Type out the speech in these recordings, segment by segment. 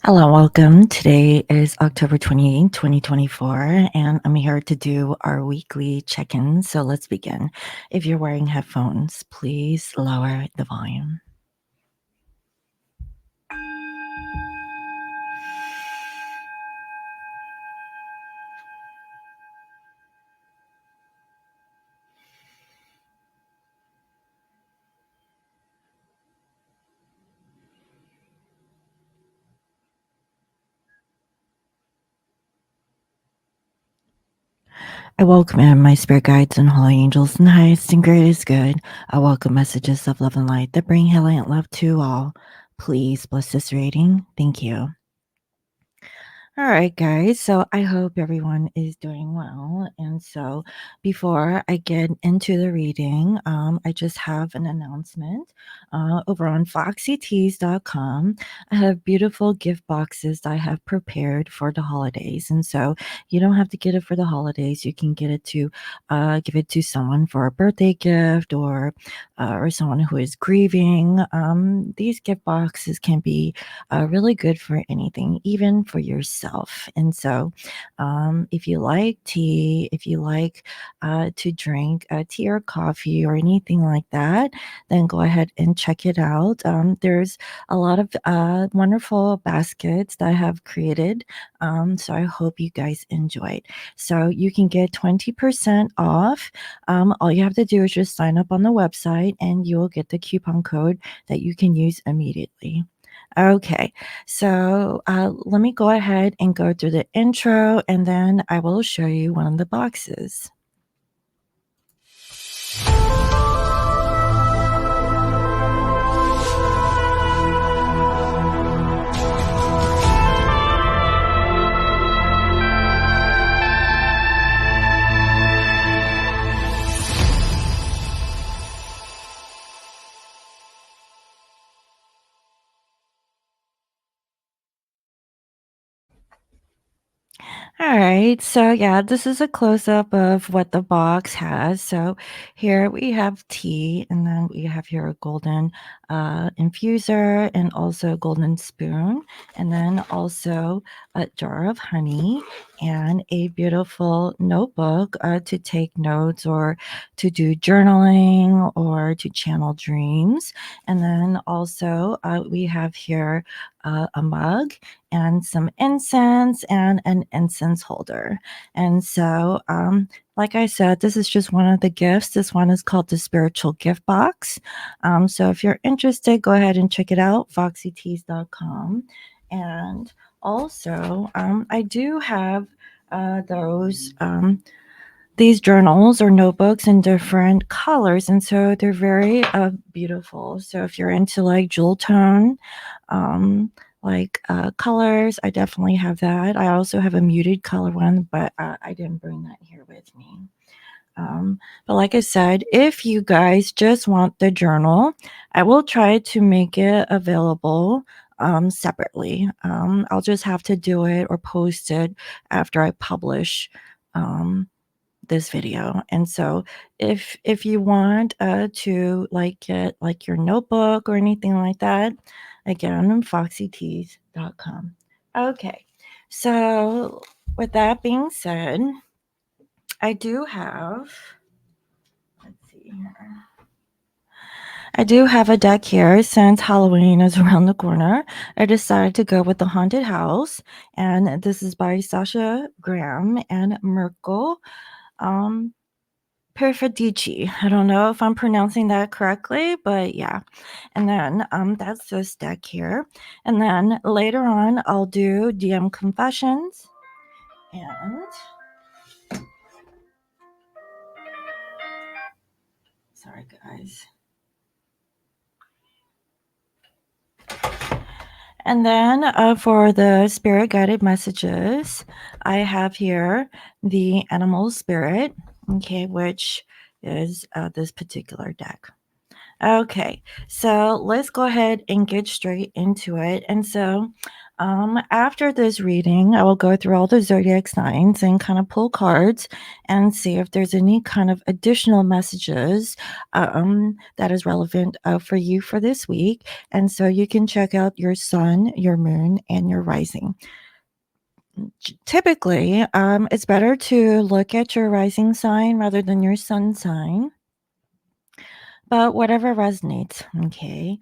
Hello, welcome. Today is October 28, 2024, and I'm here to do our weekly check-in. So let's begin. If you're wearing headphones, please lower the volume. I welcome in my spirit guides and holy angels and highest and greatest good. I welcome messages of love and light that bring healing and love to all. Please bless this reading. Thank you. All right, guys. So I hope everyone is doing well. And so before I get into the reading, I just have an announcement. Over on foxytees.com, I have beautiful gift boxes that I have prepared for the holidays. And so you don't have to get it for the holidays. You can get it to give it to someone for a birthday gift or someone who is grieving. These gift boxes can be really good for anything, even for yourself. And so, if you like tea, if you like to drink tea or coffee or anything like that, then go ahead and check it out. There's a lot of wonderful baskets that I have created. So I hope you guys enjoyed. So you can get 20% off. All you have to do is just sign up on the website and you will get the coupon code that you can use immediately. Okay, so let me go ahead and go through the intro and then I will show you one of the boxes. All right, so yeah, this is a close up of what the box has. So here we have tea, and then we have here a golden infuser and also a golden spoon, and then also a jar of honey and a beautiful notebook to take notes or to do journaling or to channel dreams. And then also we have here a mug and some incense and an incense holder. And so, like I said, this is just one of the gifts. This one is called the Spiritual Gift Box. So if you're interested, go ahead and check it out, foxytees.com. And also, I do have those. These journals or notebooks in different colors, and so they're very beautiful. So if you're into like jewel tone colors, I definitely have that. I also have a muted color one, but I didn't bring that here with me. But like I said, if you guys just want the journal, I will try to make it available separately. I'll just have to do it or post it after I publish this video. And so if you want to like get like your notebook or anything like that, again, foxytees.com. Okay, so with that being said, I do have, let's see here. I do have a deck here. Since Halloween is around the corner, I decided to go with the Haunted House, and this is by Sasha Graham and Merkel Perfedici. I don't know if I'm pronouncing that correctly, but yeah. And then that's this deck here. And then later on, I'll do DM confessions. And sorry, guys. And then for the spirit guided messages, I have here the animal spirit, okay, which is this particular deck. Okay, so let's go ahead and get straight into it. And so, after this reading, I will go through all the zodiac signs and kind of pull cards and see if there's any kind of additional messages that is relevant for you for this week. And so you can check out your sun, your moon, and your rising. Typically, it's better to look at your rising sign rather than your sun sign. But whatever resonates, okay?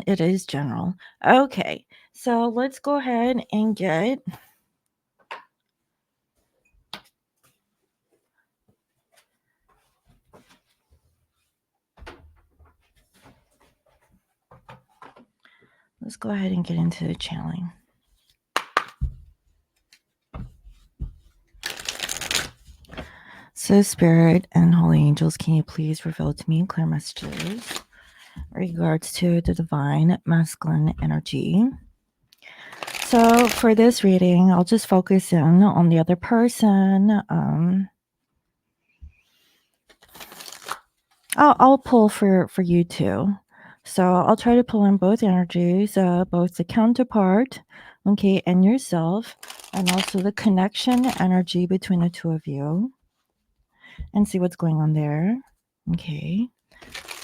It is general. Okay, so let's go ahead and get into the channeling. So, Spirit and Holy Angels, can you please reveal to me clear messages in regards to the divine masculine energy? So, for this reading, I'll just focus in on the other person. I'll pull for you too. So I'll try to pull in both energies, both the counterpart, okay, and yourself, and also the connection energy between the two of you, and see what's going on there. Okay.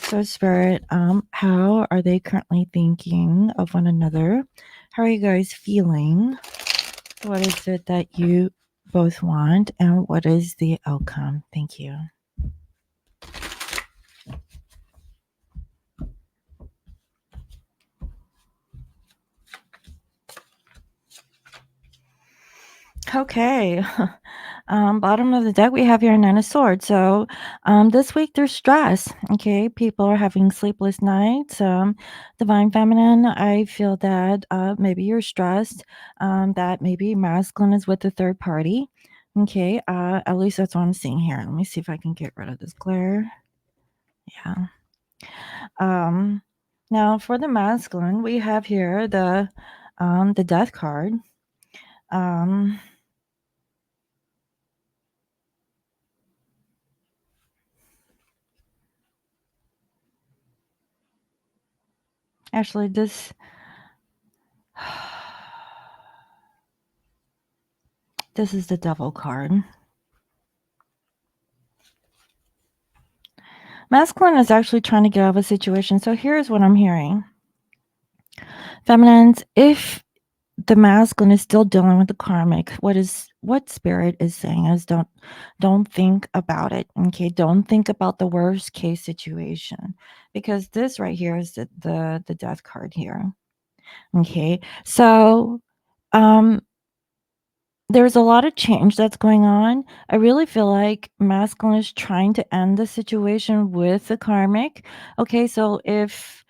So Spirit, how are they currently thinking of one another? How are you guys feeling? What is it that you both want, and what is the outcome? Thank you. Okay. Bottom of the deck, we have here Nine of Swords. So this week there's stress. Okay. People are having sleepless nights. Divine Feminine, I feel that maybe you're stressed, that maybe masculine is with the third party. Okay. At least that's what I'm seeing here. Let me see if I can get rid of this glare. Yeah. Now for the masculine, we have here the death card. Actually, this is the devil card. Masculine is actually trying to get out of a situation. So here's what I'm hearing. Feminines, if the masculine is still dealing with the karmic, what Spirit is saying is don't think about it. Okay. Don't think about the worst case situation, because this right here is the death card here. Okay. So there's a lot of change that's going on. I really feel like masculine is trying to end the situation with the karmic. Okay, so if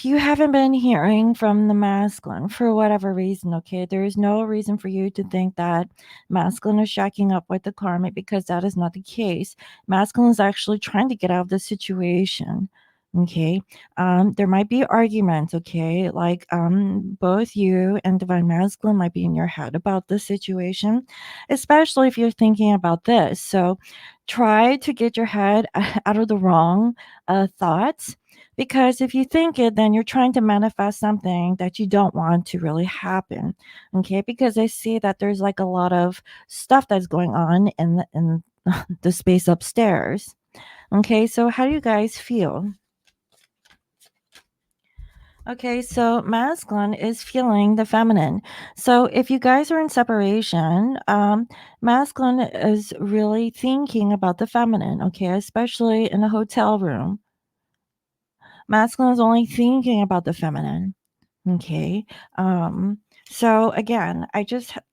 you haven't been hearing from the masculine for whatever reason, okay, there is no reason for you to think that masculine is shacking up with the karmic, because that is not the case. Masculine is actually trying to get out of the situation. Okay. There might be arguments, okay? Like both you and Divine Masculine might be in your head about this situation, especially if you're thinking about this. So try to get your head out of the wrong thoughts, because if you think it, then you're trying to manifest something that you don't want to really happen. Okay. Because I see that there's like a lot of stuff that's going on in the space upstairs. Okay. So how do you guys feel? Okay, so masculine is feeling the feminine. So if you guys are in separation, masculine is really thinking about the feminine, okay, especially in a hotel room. Masculine is only thinking about the feminine. Okay. So again, I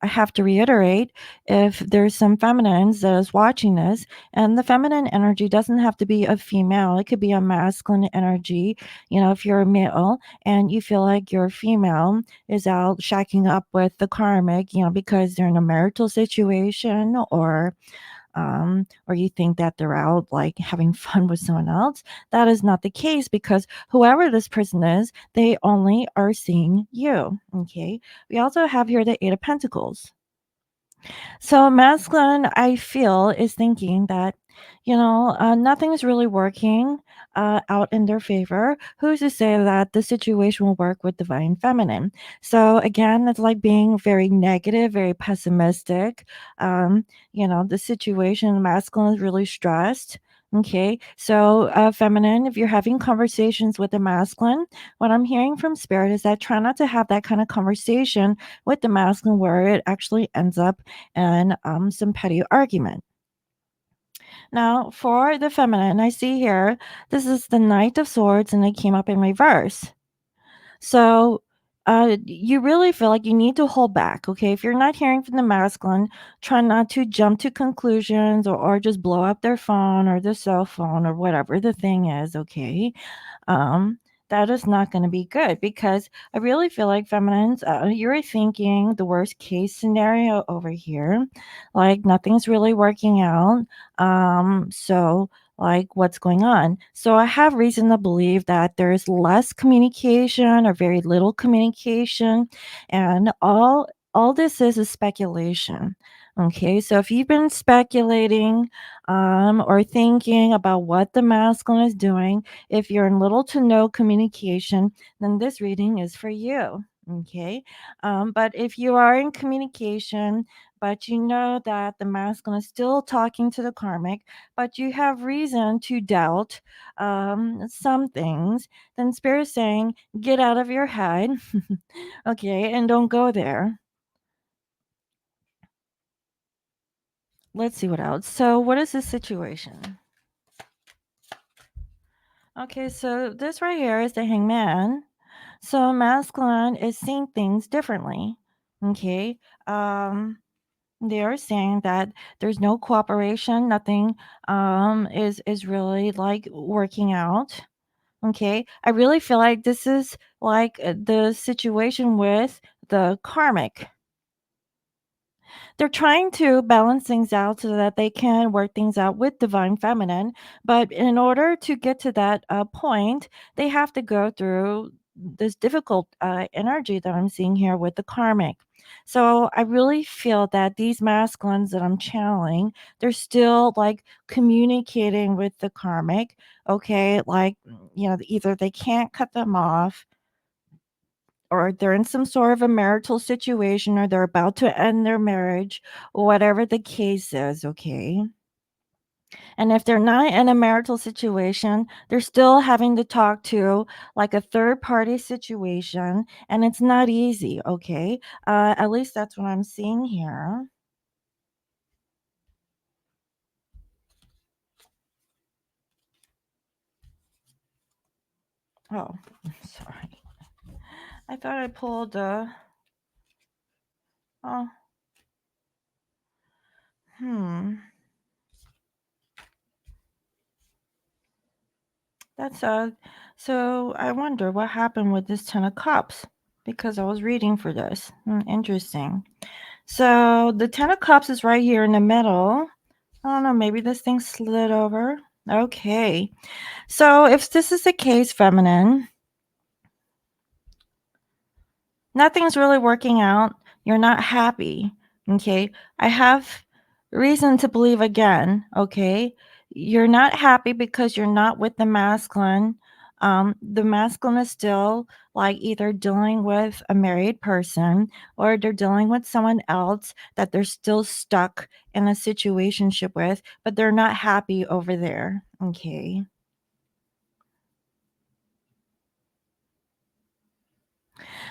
have to reiterate, if there's some feminines that is watching this, and the feminine energy doesn't have to be a female, it could be a masculine energy. You know, if you're a male and you feel like your female is out shacking up with the karmic, you know, because they're in a marital situation, or you think that they're out like having fun with someone else. That is not the case, because whoever this person is, they only are seeing you. Okay. We also have here the Eight of Pentacles. So masculine, I feel, is thinking that Nothing's really working out in their favor. Who's to say that the situation will work with divine feminine? So again, it's like being very negative, very pessimistic. The situation, masculine is really stressed. Okay, so feminine, if you're having conversations with the masculine, what I'm hearing from spirit is that try not to have that kind of conversation with the masculine where it actually ends up in some petty argument. Now, for the feminine, I see here, this is the Knight of Swords and it came up in reverse. So, you really feel like you need to hold back, okay? If you're not hearing from the masculine, try not to jump to conclusions or just blow up their phone or their cell phone or whatever the thing is, okay? um, that is not going to be good because I really feel like feminines, you're thinking the worst case scenario over here, like nothing's really working out. So like what's going on? So I have reason to believe that there's less communication or very little communication, and all this is speculation. Okay, so if you've been speculating or thinking about what the masculine is doing, if you're in little to no communication, then this reading is for you. Okay. But if you are in communication, but you know that the masculine is still talking to the karmic, but you have reason to doubt some things, then Spirit is saying, get out of your head. Okay. And don't go there. Let's see what else. So, what is the situation? Okay. So, this right here is the hangman. So masculine is seeing things differently. Okay. They are saying that there's no cooperation, nothing is really like working out. Okay. I really feel like this is like the situation with the karmic. They're trying to balance things out so that they can work things out with divine feminine, but in order to get to that point, they have to go through this difficult energy that I'm seeing here with the karmic. So I really feel that these masculines that I'm channeling, they're still like communicating with the karmic. Okay, like either they can't cut them off, or they're in some sort of a marital situation, or they're about to end their marriage, whatever the case is, okay? And if they're not in a marital situation, they're still having to talk to like a third party situation, and it's not easy, okay? At least that's what I'm seeing here. Oh, I'm sorry. I thought I pulled oh, hmm. That's so I wonder what happened with this 10 of cups because I was reading for this. Interesting. So the 10 of cups is right here in the middle. I don't know, maybe this thing slid over. Okay. So if this is the case, feminine, nothing's really working out. You're not happy. Okay. I have reason to believe again. Okay. You're not happy because you're not with the masculine. The masculine is still like either dealing with a married person or they're dealing with someone else that they're still stuck in a situationship with, but they're not happy over there. Okay.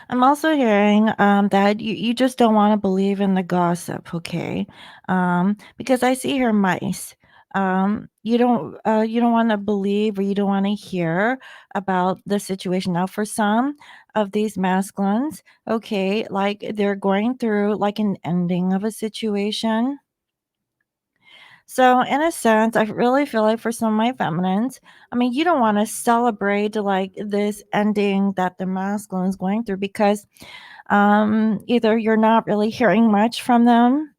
I'm also hearing that you just don't want to believe in the gossip, okay? Because I see here mice. You don't want to believe or you don't want to hear about the situation. Now, for some of these masculines, okay, like they're going through like an ending of a situation. So, in a sense, I really feel like for some of my feminines, I mean, you don't want to celebrate like this ending that the masculine is going through because either you're not really hearing much from them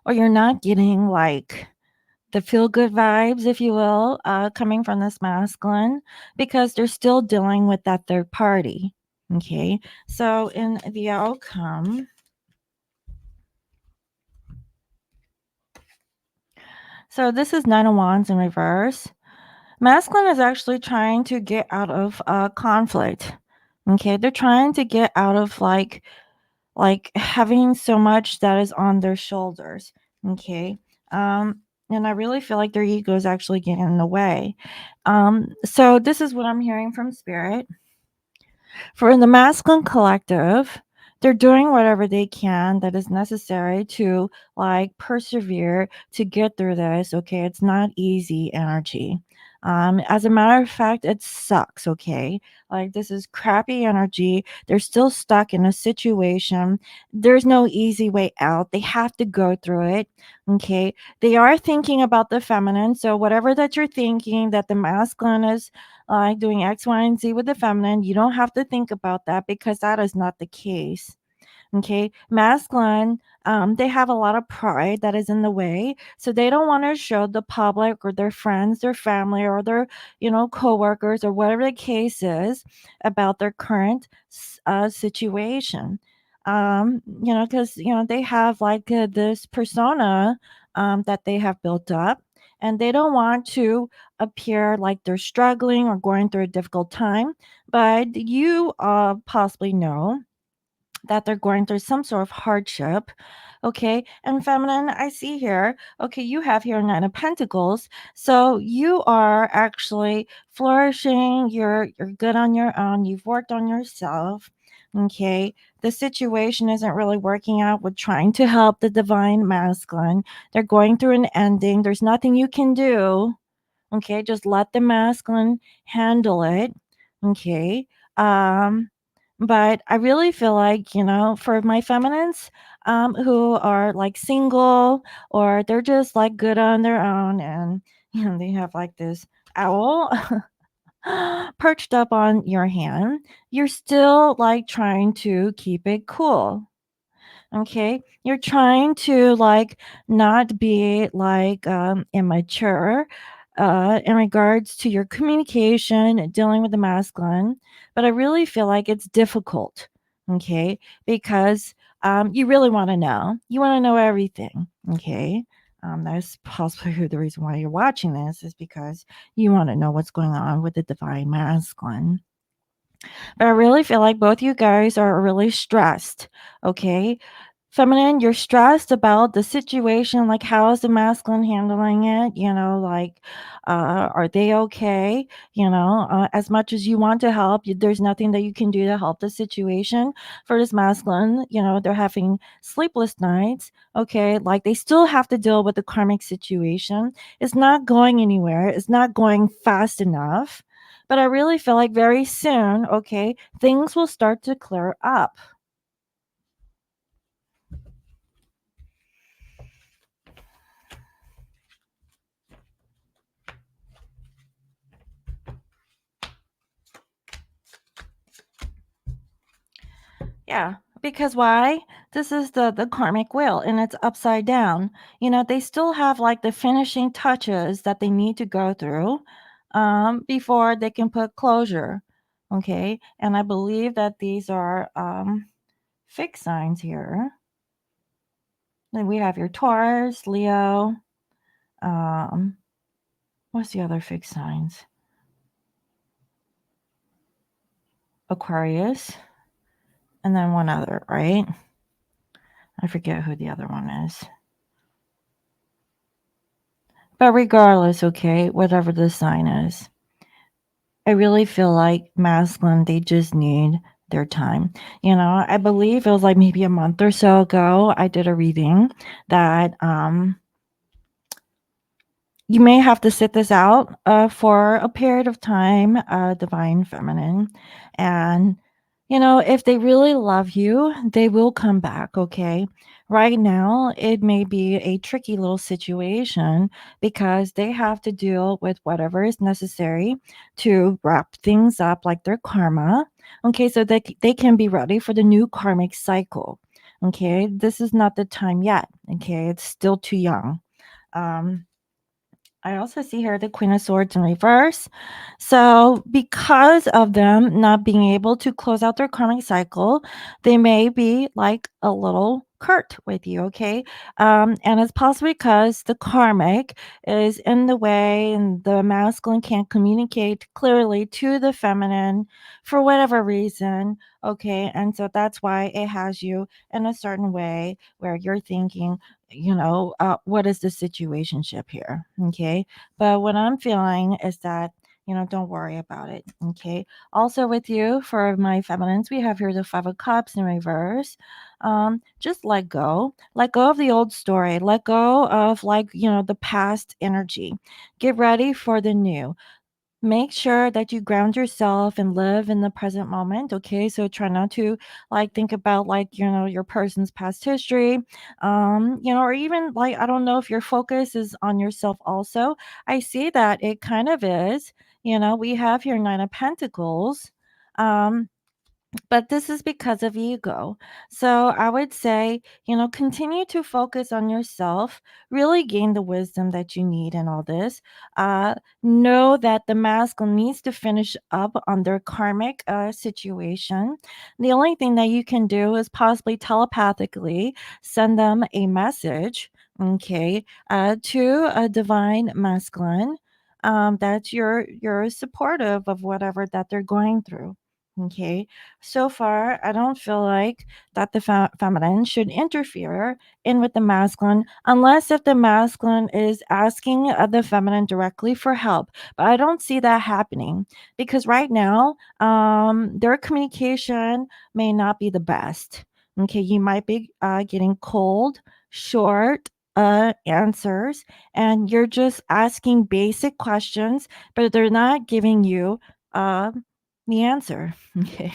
or you're not getting like the feel good vibes, if you will, coming from this masculine because they're still dealing with that third party. Okay. So, in the outcome, So this is Nine of Wands in reverse. Masculine is actually trying to get out of conflict. Okay, they're trying to get out of like having so much that is on their shoulders. Okay. And I really feel like their ego is actually getting in the way. So this is what I'm hearing from spirit. For the masculine collective, they're doing whatever they can that is necessary to like persevere to get through this. Okay. It's not easy energy. As a matter of fact, it sucks. Okay. Like this is crappy energy. They're still stuck in a situation. There's no easy way out. They have to go through it. Okay. They are thinking about the feminine. So whatever that you're thinking that the masculine is like doing X, Y, and Z with the feminine, you don't have to think about that because that is not the case. Okay. Masculine, they have a lot of pride that is in the way. So they don't want to show the public or their friends, their family, or their, coworkers or whatever the case is about their current situation. Because, they have like this persona that they have built up and they don't want to appear like they're struggling or going through a difficult time. But you possibly know that they're going through some sort of hardship. Okay. And feminine, I see here, okay, you have here Nine of Pentacles. So you are actually flourishing. You're good on your own. You've worked on yourself. Okay. The situation isn't really working out with trying to help the divine masculine. They're going through an ending. There's nothing you can do. Okay, just let the masculine handle it. Okay. Um, but I really feel like, for my feminines who are like single or they're just like good on their own and they have like this owl perched up on your hand, you're still like trying to keep it cool. Okay, you're trying to like not be like immature in regards to your communication and dealing with the masculine, but I really feel like it's difficult. Okay, because you really want to know, you want to know everything. Okay. That's possibly the reason why you're watching this is because you want to know what's going on with the divine masculine. But I really feel like both you guys are really stressed. Okay. Feminine, you're stressed about the situation. Like, how is the masculine handling it? Like, are they okay? As much as you want to help, there's nothing that you can do to help the situation. For this masculine, they're having sleepless nights. Okay. Like, they still have to deal with the karmic situation. It's not going anywhere, it's not going fast enough. But I really feel like very soon, okay, things will start to clear up. Yeah, because why? This is the karmic wheel and it's upside down. They still have like the finishing touches that they need to go through before they can put closure. Okay, and I believe that these are fixed signs here. Then we have your Taurus, Leo. Um, what's the other fixed signs? Aquarius, and then one other, right? I forget who the other one is. But regardless, okay, whatever the sign is, I really feel like masculine, they just need their time. I believe it was like maybe a month or so ago, I did a reading that you may have to sit this out for a period of time, divine feminine. And, if they really love you, they will come back, okay? Right now, it may be a tricky little situation because they have to deal with whatever is necessary to wrap things up like their karma, okay? So they can be ready for the new karmic cycle, okay? This is not the time yet, okay? It's still too young. I also see here the Queen of Swords in reverse. So, because of them not being able to close out their karmic cycle, they may be like a little curt with you, okay? And it's possibly because the karmic is in the way and the masculine can't communicate clearly to the feminine for whatever reason, okay? And so that's why it has you in a certain way where you're thinking, what is the situationship here, okay? But what I'm feeling is that, don't worry about it, okay? Also, with you, for my feminines, we have here the Five of Cups in reverse. Just let go of the old story, let go of, like, the past energy, get ready for the new. Make sure that you ground yourself and live in the present moment, okay? So try not to, like, think about, like, your person's past history, or even, like, I don't know if your focus is on yourself also. I see that it kind of is. We have here Nine of Pentacles. Um, but this is because of ego. So I would say, continue to focus on yourself, really gain the wisdom that you need in all this. Uh, know that the masculine needs to finish up on their karmic situation. The only thing that you can do is possibly telepathically send them a message, okay, to a divine masculine. That you're supportive of whatever that they're going through. Okay, so far, I don't feel like that the feminine should interfere in with the masculine unless if the masculine is asking the feminine directly for help. But I don't see that happening because right now, their communication may not be the best. Okay, you might be getting cold, short answers, and you're just asking basic questions, but they're not giving you uh, the answer. Okay.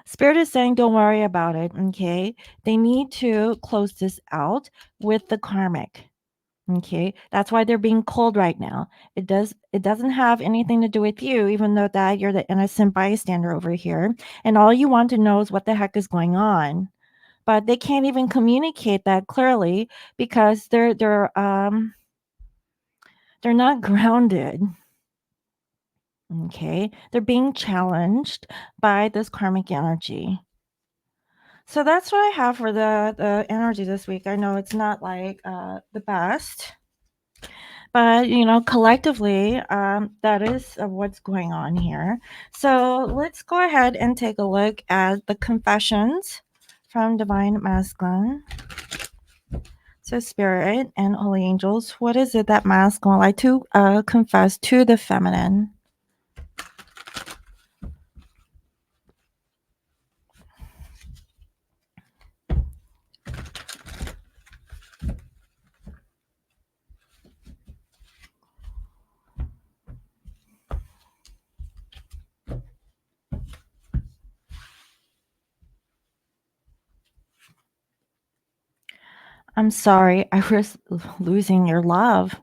Spirit is saying, don't worry about it. Okay. They need to close this out with the karmic. Okay. That's why they're being cold right now. It doesn't have anything to do with you, even though that you're the innocent bystander over here. And all you want to know is what the heck is going on. But they can't even communicate that clearly because they're not grounded. Okay. They're being challenged by this karmic energy. So that's what I have for the energy this week. I know it's not like the best, but collectively, that is what's going on here. So let's go ahead and take a look at the confessions from Divine Masculine. So, Spirit and Holy Angels, what is it that Masculine would like to confess to the feminine? I'm sorry, I risk losing your love.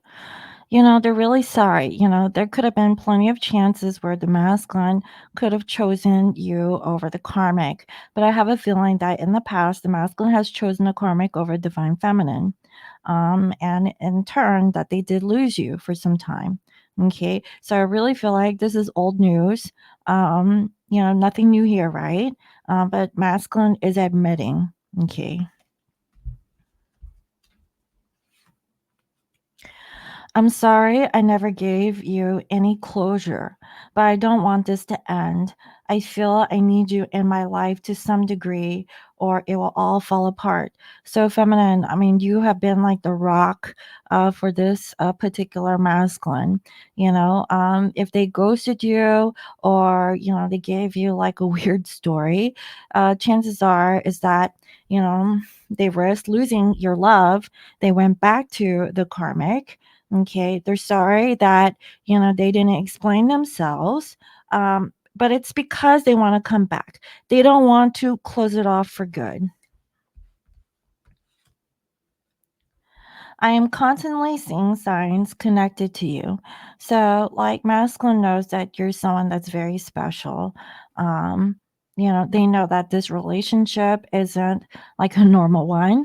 They're really sorry. There could have been plenty of chances where the masculine could have chosen you over the karmic. But I have a feeling that in the past, the masculine has chosen the karmic over divine feminine. And in turn, that they did lose you for some time. Okay. So I really feel like this is old news. Nothing new here, right? But masculine is admitting. Okay. I'm sorry I never gave you any closure, but I don't want this to end. I feel I need you in my life to some degree, or it will all fall apart. So, feminine, I mean, you have been like the rock for this particular masculine. If they ghosted you or, they gave you like a weird story, chances are is that, they risked losing your love. They went back to the karmic. Okay, they're sorry that, they didn't explain themselves, but it's because they wanna come back. They don't want to close it off for good. I am constantly seeing signs connected to you. So, like, masculine knows that you're someone that's very special. Um, they know that this relationship isn't like a normal one.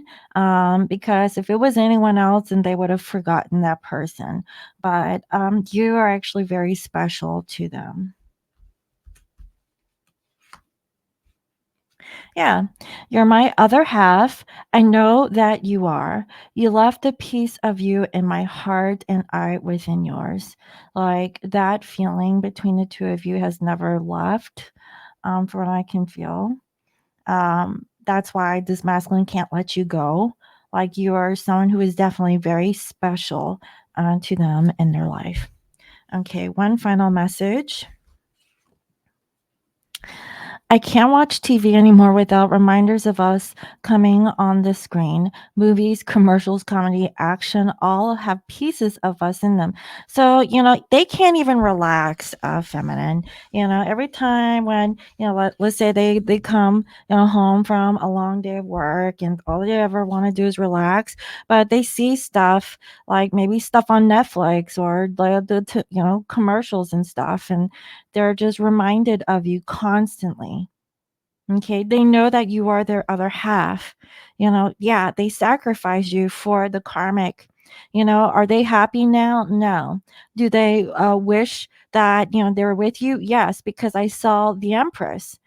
Because if it was anyone else, then they would have forgotten that person. But you are actually very special to them. Yeah, you're my other half. I know that you are. You left a piece of you in my heart and I within yours. Like that feeling between the two of you has never left, for what I can feel. That's why this masculine can't let you go. Like you are someone who is definitely very special to them in their life. Okay, one final message. I can't watch TV anymore without reminders of us coming on the screen. Movies, commercials, comedy, action all have pieces of us in them. So, they can't even relax, feminine. Every time when, let's say they come, home from a long day of work and all they ever want to do is relax, but they see stuff like maybe stuff on Netflix or commercials and stuff. And they're just reminded of you constantly. Okay, they know that you are their other half. Yeah, they sacrifice you for the karmic. Are they happy now? No. Do they wish that, they're with you? Yes, because I saw the Empress.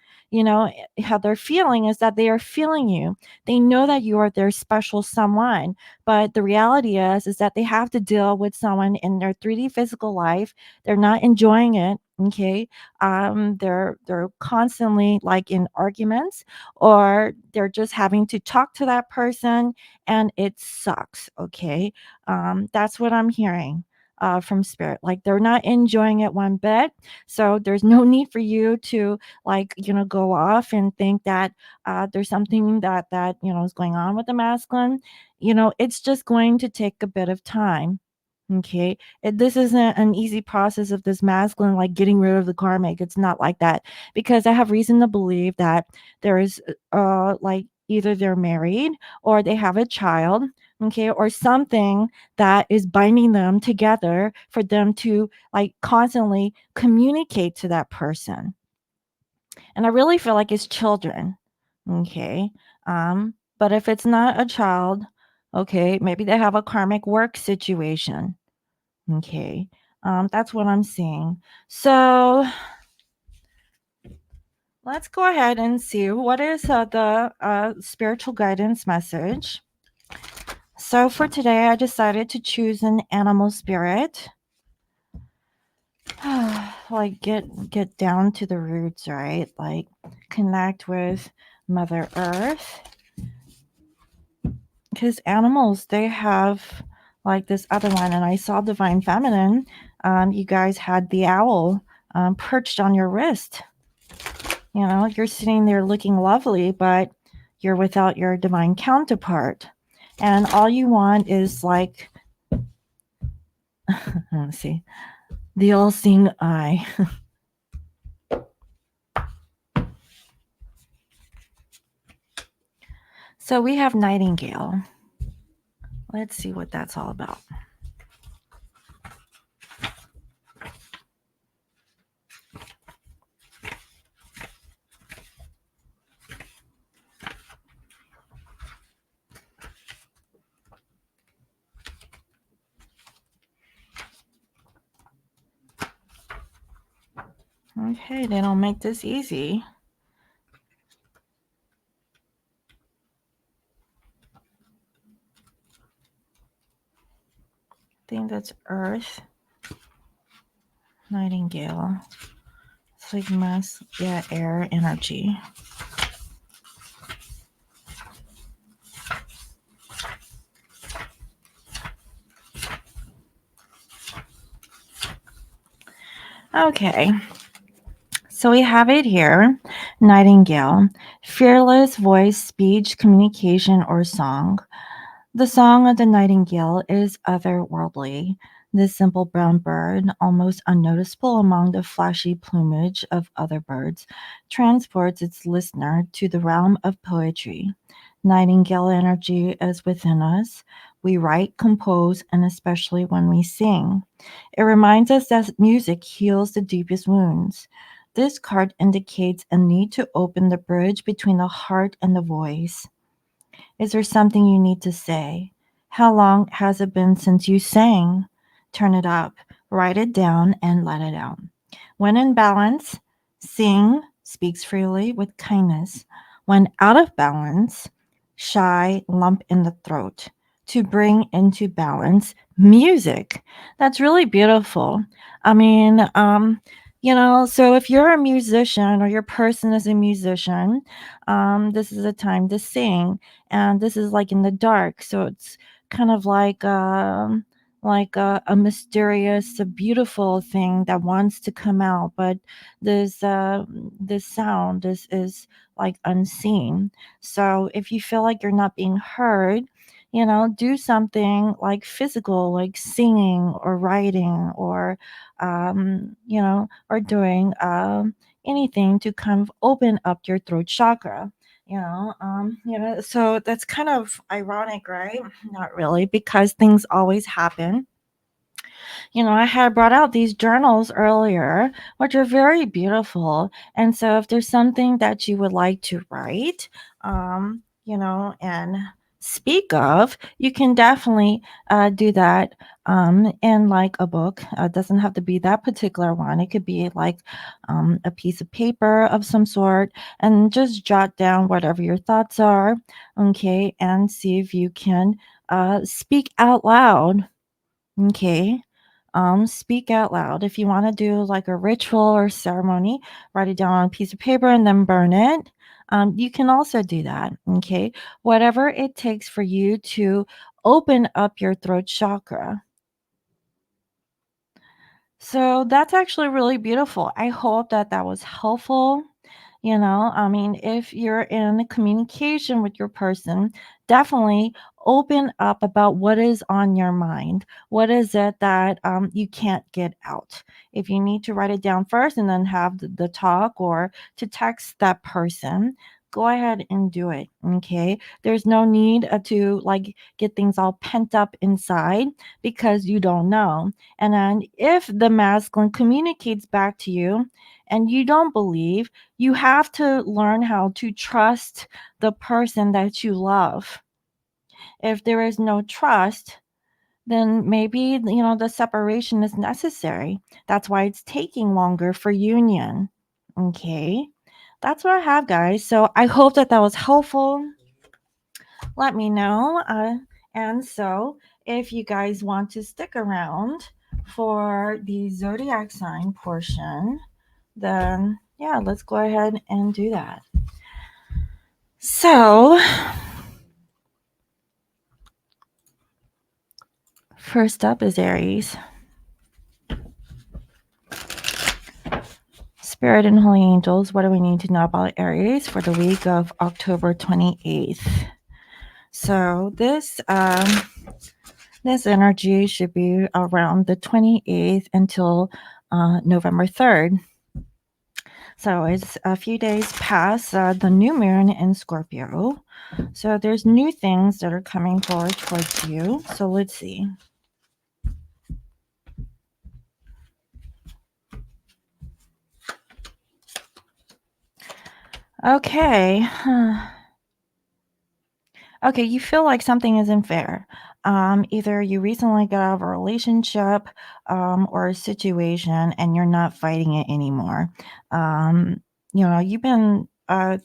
How they're feeling is that they are feeling you. They know that you are their special someone, but the reality is that they have to deal with someone in their 3D physical life. They're not enjoying it. Okay, they're constantly like in arguments, or they're just having to talk to that person and it sucks. Okay, that's what I'm hearing from spirit. Like they're not enjoying it one bit, so there's no need for you to like go off and think that there's something that is going on with the masculine. It's just going to take a bit of time. Okay. This isn't an easy process of this masculine, like getting rid of the karmic. It's not like that, because I have reason to believe that there is, like either they're married or they have a child, okay, or something that is binding them together for them to like constantly communicate to that person. And I really feel like it's children, okay. But if it's not a child, okay, maybe they have a karmic work situation. Okay. That's what I'm seeing. So let's go ahead and see what is the spiritual guidance message. So for today, I decided to choose an animal spirit. Like get down to the roots, right? Like connect with Mother Earth. Because animals, they have like this other one, and I saw Divine Feminine. You guys had the owl perched on your wrist. You're sitting there looking lovely, but you're without your divine counterpart. And all you want is like, let's see, the all seeing eye. So we have Nightingale. Let's see what that's all about. Okay, they don't make this easy. I think that's Earth. Nightingale. It's like mass, yeah, air energy. Okay. So we have it here. Nightingale. Fearless voice, speech, communication, or song. The song of the nightingale is otherworldly. This simple brown bird, almost unnoticeable among the flashy plumage of other birds, transports its listener to the realm of poetry. Nightingale energy is within us. We write, compose, and especially when we sing. It reminds us that music heals the deepest wounds. This card indicates a need to open the bridge between the heart and the voice. Is there something you need to say? How long has it been since you sang? Turn it up, write it down, and let it out. When in balance, sing, speaks freely with kindness. when out of balance, shy lump in the throat to bring into balance music. That's really beautiful. I mean, so if you're a musician or your person is a musician, this is a time to sing, and this is like in the dark, so it's kind of like a mysterious, a beautiful thing that wants to come out, but this sound is like unseen. So if you feel like you're not being heard, do something like physical, like singing or writing or doing anything to kind of open up your throat chakra. So that's kind of ironic, right? Not really, because things always happen. I had brought out these journals earlier, which are very beautiful. And so, if there's something that you would like to write, and speak of, you can definitely do that in like a book. It doesn't have to be that particular one. It could be like a piece of paper of some sort, and just jot down whatever your thoughts are, okay, and see if you can speak out loud. Okay. Speak out loud. If you want to do like a ritual or ceremony, write it down on a piece of paper and then burn it. You can also do that. Okay. Whatever it takes for you to open up your throat chakra. So that's actually really beautiful. I hope that that was helpful. I mean, if you're in communication with your person, definitely open up about what is on your mind. What is it that you can't get out? If you need to write it down first and then have the talk or to text that person, go ahead and do it. Okay. There's no need to like get things all pent up inside because you don't know. And then if the masculine communicates back to you and you don't believe, you have to learn how to trust the person that you love. If there is no trust, then maybe, the separation is necessary. That's why it's taking longer for union. Okay. That's what I have, guys. So I hope that that was helpful. Let me know. And so if you guys want to stick around for the zodiac sign portion, then yeah, let's go ahead and do that. So, first up is Aries. Spirit and Holy Angels, what do we need to know about Aries for the week of October 28th? So, this energy should be around the 28th until November 3rd. So it's a few days past the new moon in Scorpio. So there's new things that are coming forward towards you. So let's see. Okay. Okay, you feel like something isn't fair. Either you recently got out of a relationship or a situation and you're not fighting it anymore. You've been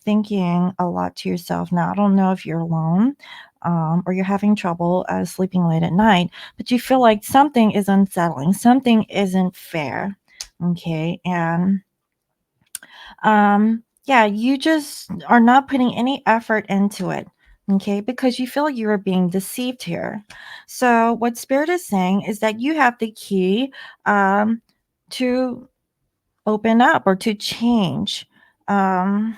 thinking a lot to yourself. Now, I don't know if you're alone or you're having trouble sleeping late at night, but you feel like something is unsettling, something isn't fair. Okay. And yeah, you just are not putting any effort into it. Okay, because you feel like you are being deceived here. So, what Spirit is saying is that you have the key to open up or to change. Um,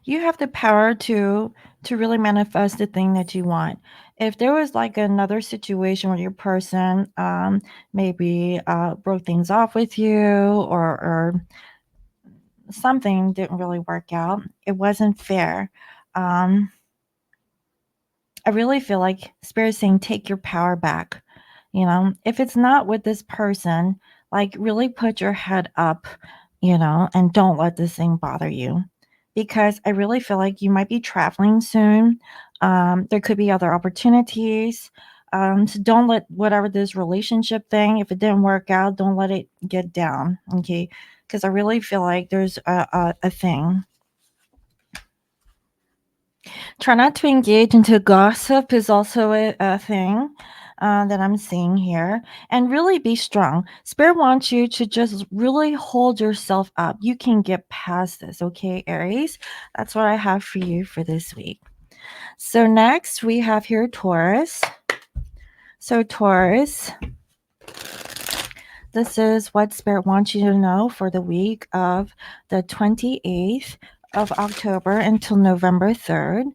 you have the power to really manifest the thing that you want. If there was like another situation where your person maybe broke things off with you or something didn't really work out. It wasn't fair. Um, I really feel like Spirit saying, take your power back. If it's not with this person, like really put your head up, and don't let this thing bother you. Because I really feel like you might be traveling soon. There could be other opportunities. So don't let whatever this relationship thing, if it didn't work out, don't let it get down. Okay. Because I really feel like there's a thing. Try not to engage into gossip is also a thing that I'm seeing here. And really be strong. Spirit wants you to just really hold yourself up. You can get past this, okay, Aries? That's what I have for you for this week. So next we have here Taurus. So Taurus, this is what Spirit wants you to know for the week of the 28th of October until November 3rd.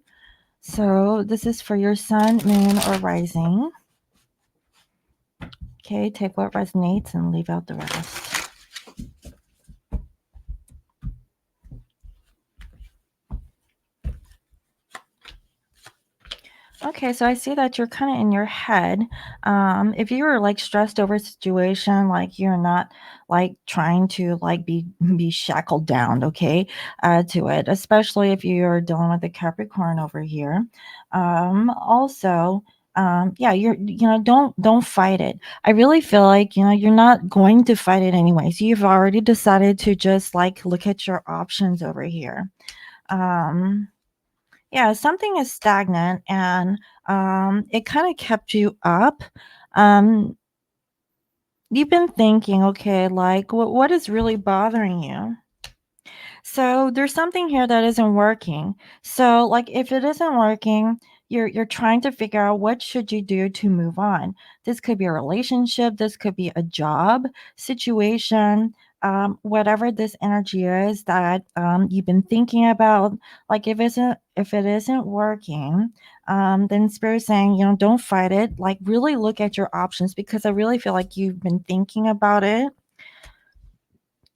So this is for your sun, moon, or rising. Okay, take what resonates and leave out the rest. Okay, so I see that you're kind of in your head. If you were like stressed over a situation, like you're not like trying to like be shackled down, okay, to it, especially if you're dealing with the Capricorn over here. Also, yeah, don't fight it. I really feel like you're not going to fight it anyways. You've already decided to just like look at your options over here. Um, yeah, something is stagnant and it kind of kept you up. Um, you've been thinking, okay, like what is really bothering you? So there's something here that isn't working. So like if it isn't working, you're trying to figure out what should you do to move on. This could be a relationship, this could be a job situation, whatever this energy is that you've been thinking about. Like if it isn't working, then spirit's saying, don't fight it. Like really look at your options because I really feel like you've been thinking about it.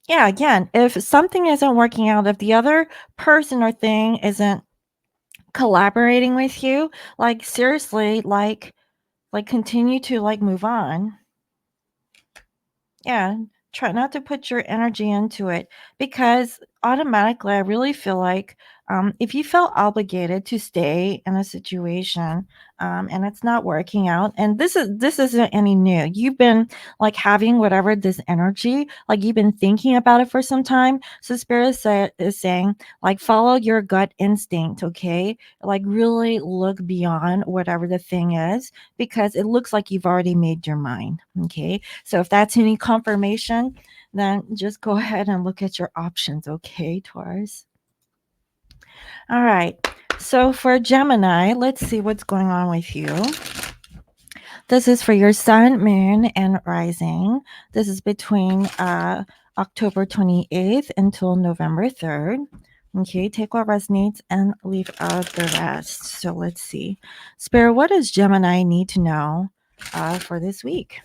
Yeah, again, if something isn't working out, if the other person or thing isn't collaborating with you, like seriously, like continue to like move on. Yeah, try not to put your energy into it because automatically, I really feel like if you felt obligated to stay in a situation and it's not working out, and this isn't any new. You've been like having whatever this energy, like you've been thinking about it for some time. So is saying like follow your gut instinct, okay? Like really look beyond whatever the thing is because it looks like you've already made your mind, okay? So if that's any confirmation, then just go ahead and look at your options, okay, Taurus? All right. So for Gemini, let's see what's going on with you. This is for your sun, moon, and rising. This is between October 28th until November 3rd. Okay, take what resonates and leave out the rest. So let's see. Spirit, what does Gemini need to know for this week?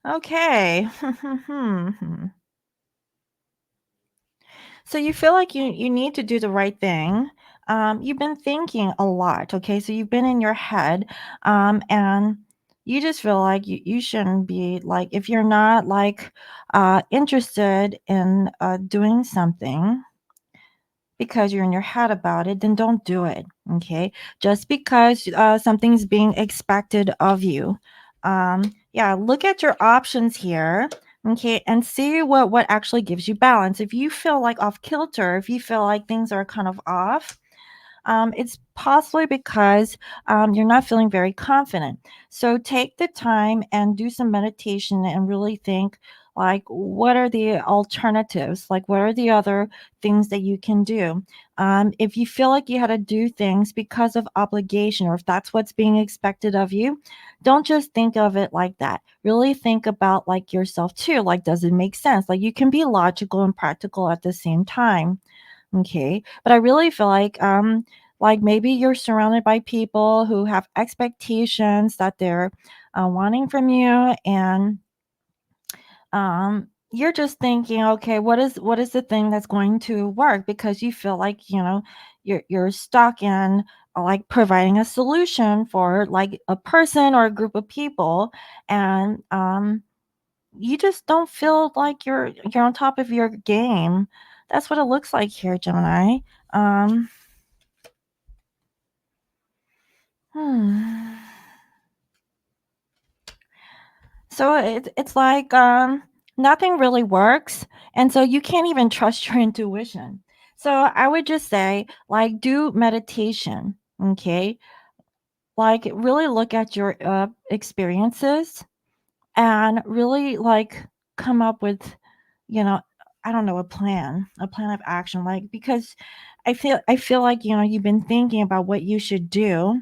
Okay. So you feel like you need to do the right thing. You've been thinking a lot, okay? So you've been in your head, and you just feel like you shouldn't be like if you're not like interested in doing something because you're in your head about it, then don't do it. Okay. Just because something's being expected of you. Yeah, look at your options here. Okay, and see what actually gives you balance. If you feel like off kilter, if you feel like things are kind of off, it's possibly because you're not feeling very confident. So take the time and do some meditation and really think like, what are the alternatives? Like, what are the other things that you can do? If you feel like you had to do things because of obligation or if that's what's being expected of you, don't just think of it like that. Really think about like yourself too. Like, does it make sense? Like, you can be logical and practical at the same time. Okay. But I really feel like maybe you're surrounded by people who have expectations that they're wanting from you and you're just thinking, okay, what is the thing that's going to work because you feel like, you're stuck in like providing a solution for like a person or a group of people and you just don't feel like you're on top of your game. that's what it looks like here, Gemini. Um, hmm. So it's like nothing really works, and so you can't even trust your intuition. So I would just say, like, do meditation, okay? Like, really look at your experiences and really like come up with, you know, I don't know, a plan of action, like because I feel like you've been thinking about what you should do,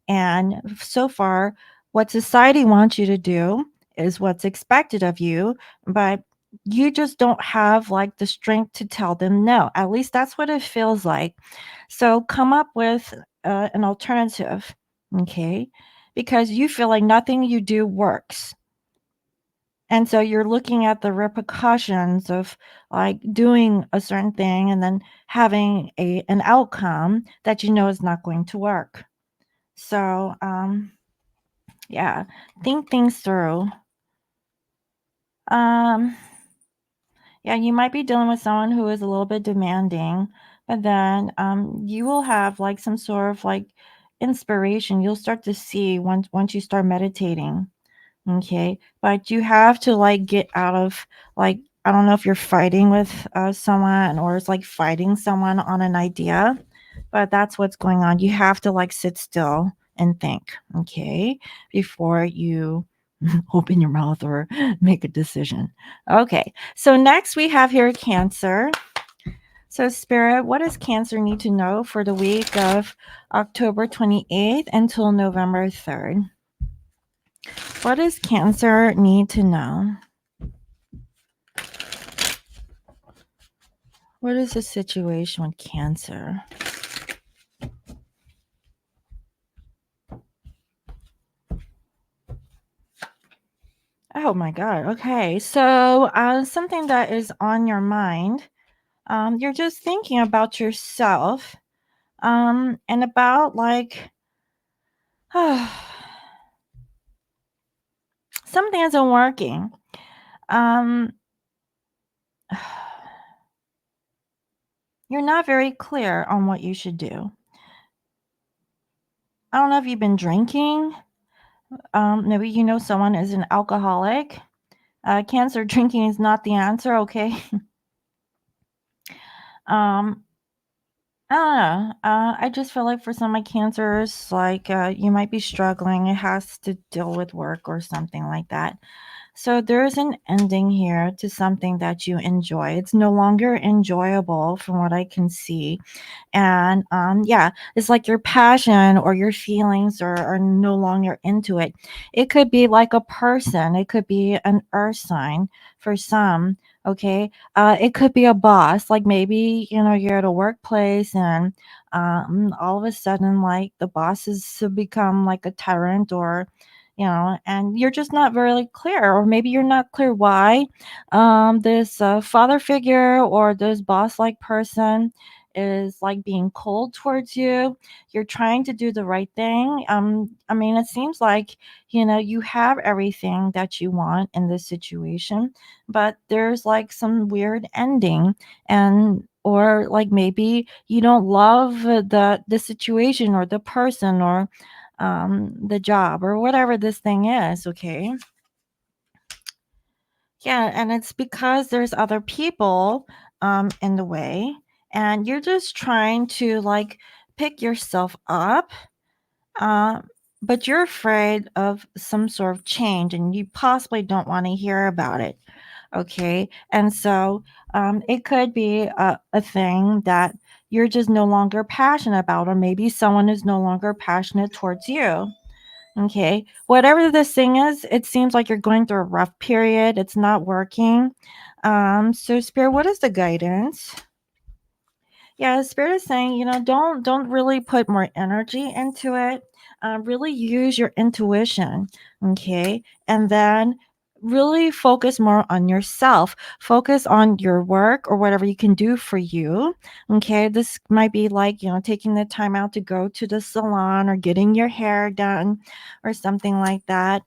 and so far, what society wants you to do is what's expected of you, but you just don't have like the strength to tell them no. At least that's what it feels like. So come up with an alternative, okay? Because you feel like nothing you do works. And so you're looking at the repercussions of like doing a certain thing and then having an outcome that you know is not going to work. So, yeah, think things through. Um, yeah, you might be dealing with someone who is a little bit demanding, but then you will have like some sort of like inspiration. You'll start to see once you start meditating. Okay, but you have to like get out of like I don't know if you're fighting with someone or it's like fighting someone on an idea, but that's what's going on. You have to like sit still and think, okay, before you open your mouth or make a decision. Okay, so next we have here Cancer. So, Spirit, what does Cancer need to know for the week of October 28th until November 3rd? What does Cancer need to know? What is the situation with Cancer? Oh my God. Okay. So, something that is on your mind, you're just thinking about yourself, and about like, something isn't working. Um, you're not very clear on what you should do. I don't know if you've been drinking. Maybe you know someone is an alcoholic. Cancer drinking is not the answer, okay? um, I don't know. I just feel like for some of my cancers, like you might be struggling. It has to deal with work or something like that. So there's an ending here to something that you enjoy. It's no longer enjoyable from what I can see. And yeah, it's like your passion or your feelings are no longer into it. It could be like a person, it could be an earth sign for some. Okay. It could be a boss, like maybe you're at a workplace and all of a sudden like the boss has to become like a tyrant, or and you're just not very clear, or maybe you're not clear why this father figure or this boss like person is like being cold towards you. You're trying to do the right thing. I mean, it seems like you have everything that you want in this situation, but there's like some weird ending, and or like maybe you don't love the situation or the person or the job or whatever this thing is. Okay. Yeah, and it's because there's other people in the way, and you're just trying to like pick yourself up, um, but you're afraid of some sort of change, and you possibly don't want to hear about it. Okay, and so it could be a thing that you're just no longer passionate about, or maybe someone is no longer passionate towards you. Okay. Whatever this thing is, it seems like you're going through a rough period. It's not working. So Spirit, what is the guidance? Yeah, Spirit is saying, don't really put more energy into it. Really use your intuition. Okay. And then really focus more on yourself. Focus on your work or whatever you can do for you. Okay. This might be like, taking the time out to go to the salon or getting your hair done or something like that.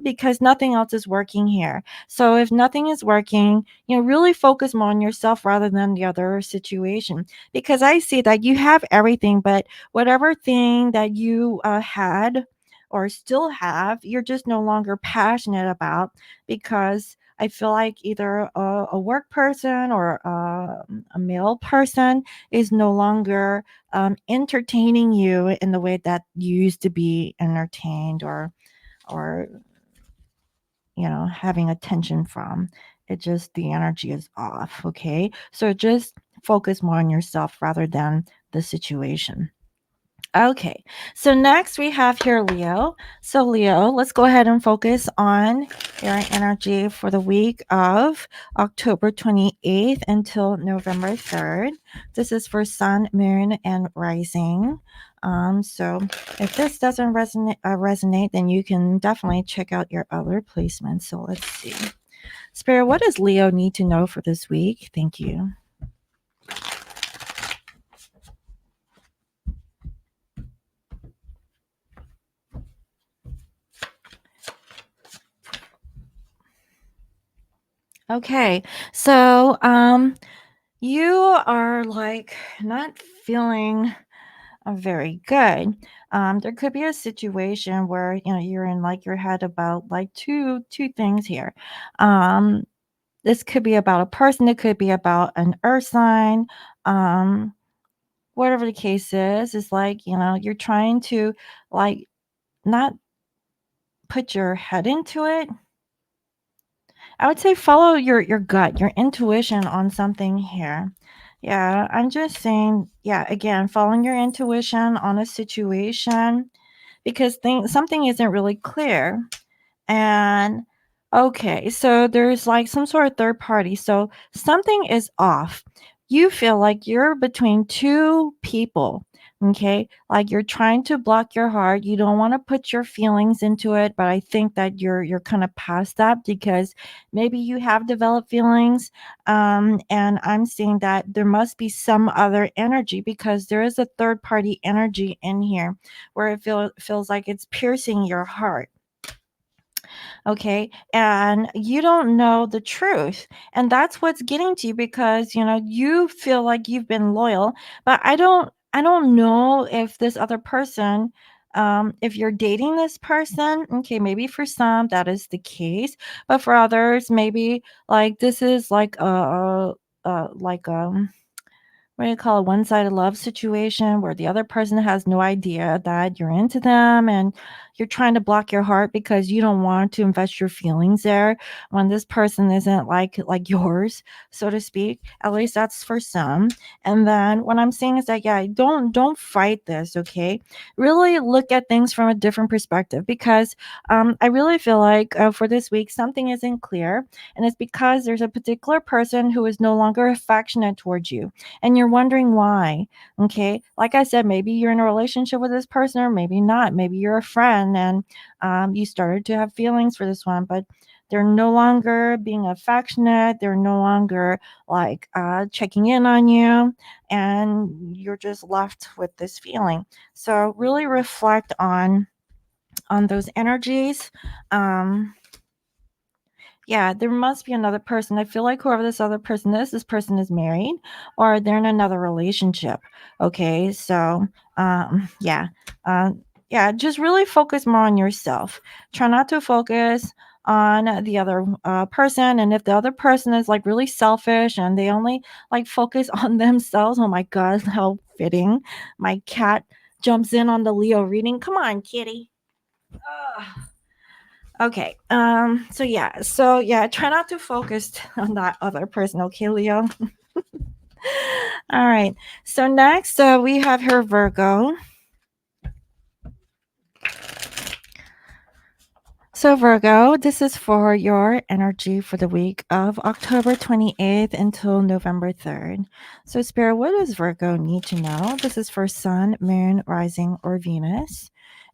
Because nothing else is working here. So if nothing is working, really focus more on yourself rather than the other situation. Because I see that you have everything, but whatever thing that you had or still have, you're just no longer passionate about because I feel like either a work person or a male person is no longer entertaining you in the way that you used to be entertained or having attention from. It just the energy is off. Okay, so just focus more on yourself rather than the situation. Okay, so next we have here Leo. So, Leo, let's go ahead and focus on your energy for the week of October 28th until November 3rd. This is for Sun, Moon, and Rising. So, if this doesn't resonate, then you can definitely check out your other placements. So, let's see. Spirit, what does Leo need to know for this week? Thank you. Okay, so you are like not feeling very good. There could be a situation where you're in like your head about like two things here. Um, this could be about a person. It could be about an earth sign. Um, whatever the case is like you're trying to like not put your head into it. I would say follow your gut, your intuition on something here. Yeah, I'm just saying, yeah, again, following your intuition on a situation because something isn't really clear. And okay, so there's like some sort of third party. So something is off. You feel like you're between two people. Okay. Like you're trying to block your heart. You don't want to put your feelings into it, but I think that you're kind of past that because maybe you have developed feelings. And I'm seeing that there must be some other energy because there is a third party energy in here where it feels like it's piercing your heart. Okay, and you don't know the truth, and that's what's getting to you because you feel like you've been loyal, but I don't know if this other person, if you're dating this person. Okay, maybe for some that is the case, but for others maybe like this is like like what do you call a one-sided love situation where the other person has no idea that you're into them and you're trying to block your heart because you don't want to invest your feelings there when this person isn't like yours, so to speak. At least that's for some. And then what I'm saying is that yeah, don't fight this. Okay, really look at things from a different perspective because I really feel like for this week something isn't clear, and it's because there's a particular person who is no longer affectionate towards you and you're wondering why. Okay. Like I said, maybe you're in a relationship with this person, or maybe not. Maybe you're a friend and you started to have feelings for this one, but they're no longer being affectionate. They're no longer like checking in on you, and you're just left with this feeling. So really reflect on those energies. Um, yeah, there must be another person. I feel like whoever this other person is, this person is married or they're in another relationship. Okay, so yeah, yeah, just really focus more on yourself. Try not to focus on the other person. And if the other person is like really selfish and they only like focus on themselves, oh my God, how fitting. My cat jumps in on the Leo reading. Come on, kitty. Ugh. Okay. So yeah, try not to focus on that other person, okay, Leo? All right. So next, we have her Virgo. So Virgo, this is for your energy for the week of October 28th until November 3rd. So Spirit, what does Virgo need to know? This is for Sun, Moon, Rising, or Venus.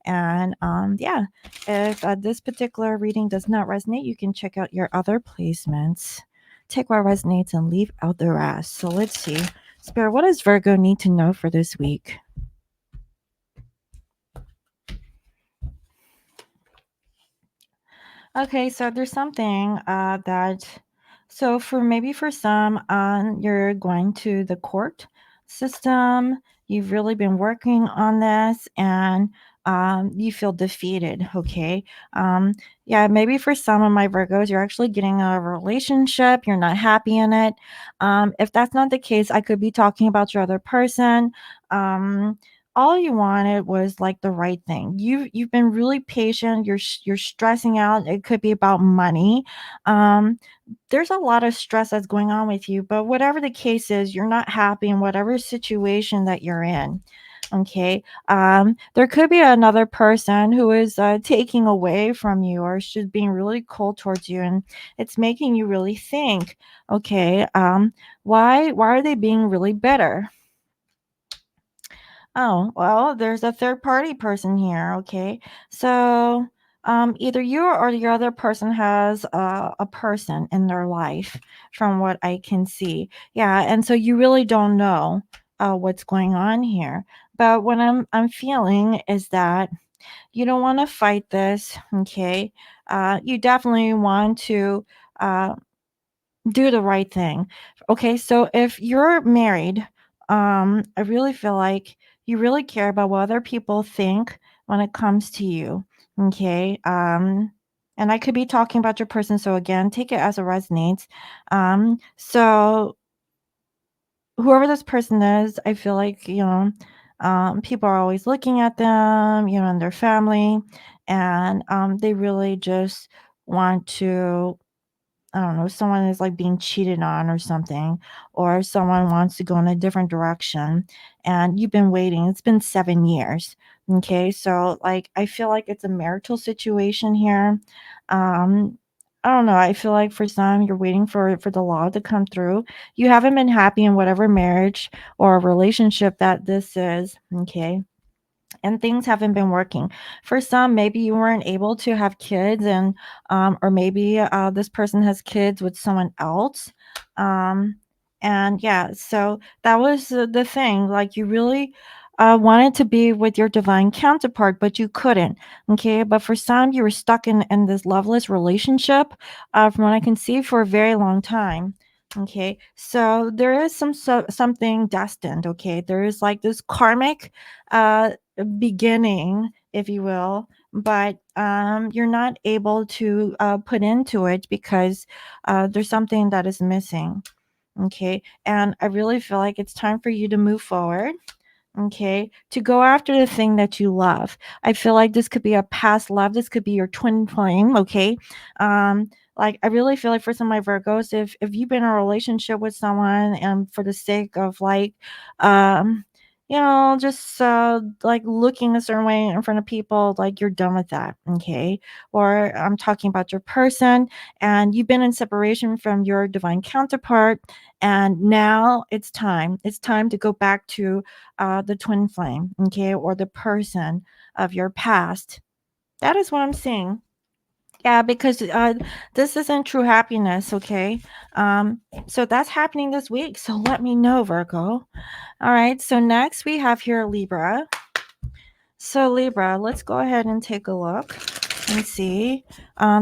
And yeah, if this particular reading does not resonate, you can check out your other placements. Take what resonates and leave out the rest. So let's see. Spirit, what does Virgo need to know for this week? Okay, so there's something so for some, you're going to the court system. You've really been working on this, and you feel defeated. Okay, yeah, maybe for some of my Virgos, you're actually getting a relationship. You're not happy in it. If that's not the case, I could be talking about your other person. Um, all you wanted was like the right thing. You've been really patient. You're stressing out. It could be about money. Um, there's a lot of stress that's going on with you, but whatever the case is, you're not happy in whatever situation that you're in. Okay. There could be another person who is taking away from you or is just being really cold towards you, and it's making you really think, okay, why are they being really bitter? Oh, well, there's a third party person here. Okay. So, either you or the other person has a person in their life, from what I can see. Yeah. And so you really don't know what's going on here. But what I'm feeling is that you don't want to fight this. Okay. You definitely want to. Uh, do the right thing. Okay, so if you're married, I really feel like you really care about what other people think when it comes to you. Okay. And I could be talking about your person, so again, take it as it resonates. So whoever this person is, I feel like, people are always looking at them, and their family, and they really just want to, I don't know, someone is like being cheated on or something, or someone wants to go in a different direction, and you've been waiting. It's been 7 years. Okay. So, like, I feel like it's a marital situation here. Um, I don't know. I feel like for some, you're waiting for the law to come through. You haven't been happy in whatever marriage or relationship that this is. Okay, and things haven't been working. For some, maybe you weren't able to have kids, and or maybe this person has kids with someone else. Um, and yeah, so that was the thing. Like, you really wanted to be with your divine counterpart, but you couldn't. Okay, but for some, you were stuck in this loveless relationship, from what I can see, for a very long time. Okay, so there is something destined. Okay, there is like this karmic beginning, if you will, but you're not able to put into it because there's something that is missing. Okay, and I really feel like it's time for you to move forward. Okay, to go after the thing that you love. I feel like this could be a past love. This could be your twin flame. Okay, like, I really feel like for some of my Virgos, if you've been in a relationship with someone and for the sake of like, um, just like looking a certain way in front of people, like, you're done with that. Okay, or I'm talking about your person, and you've been in separation from your divine counterpart, and now it's time. It's time to go back to the twin flame, okay, or the person of your past. That is what I'm seeing. Yeah, because this isn't true happiness, okay? So that's happening this week. So let me know, Virgo. All right. So next we have here Libra. So Libra, let's go ahead and take a look and see.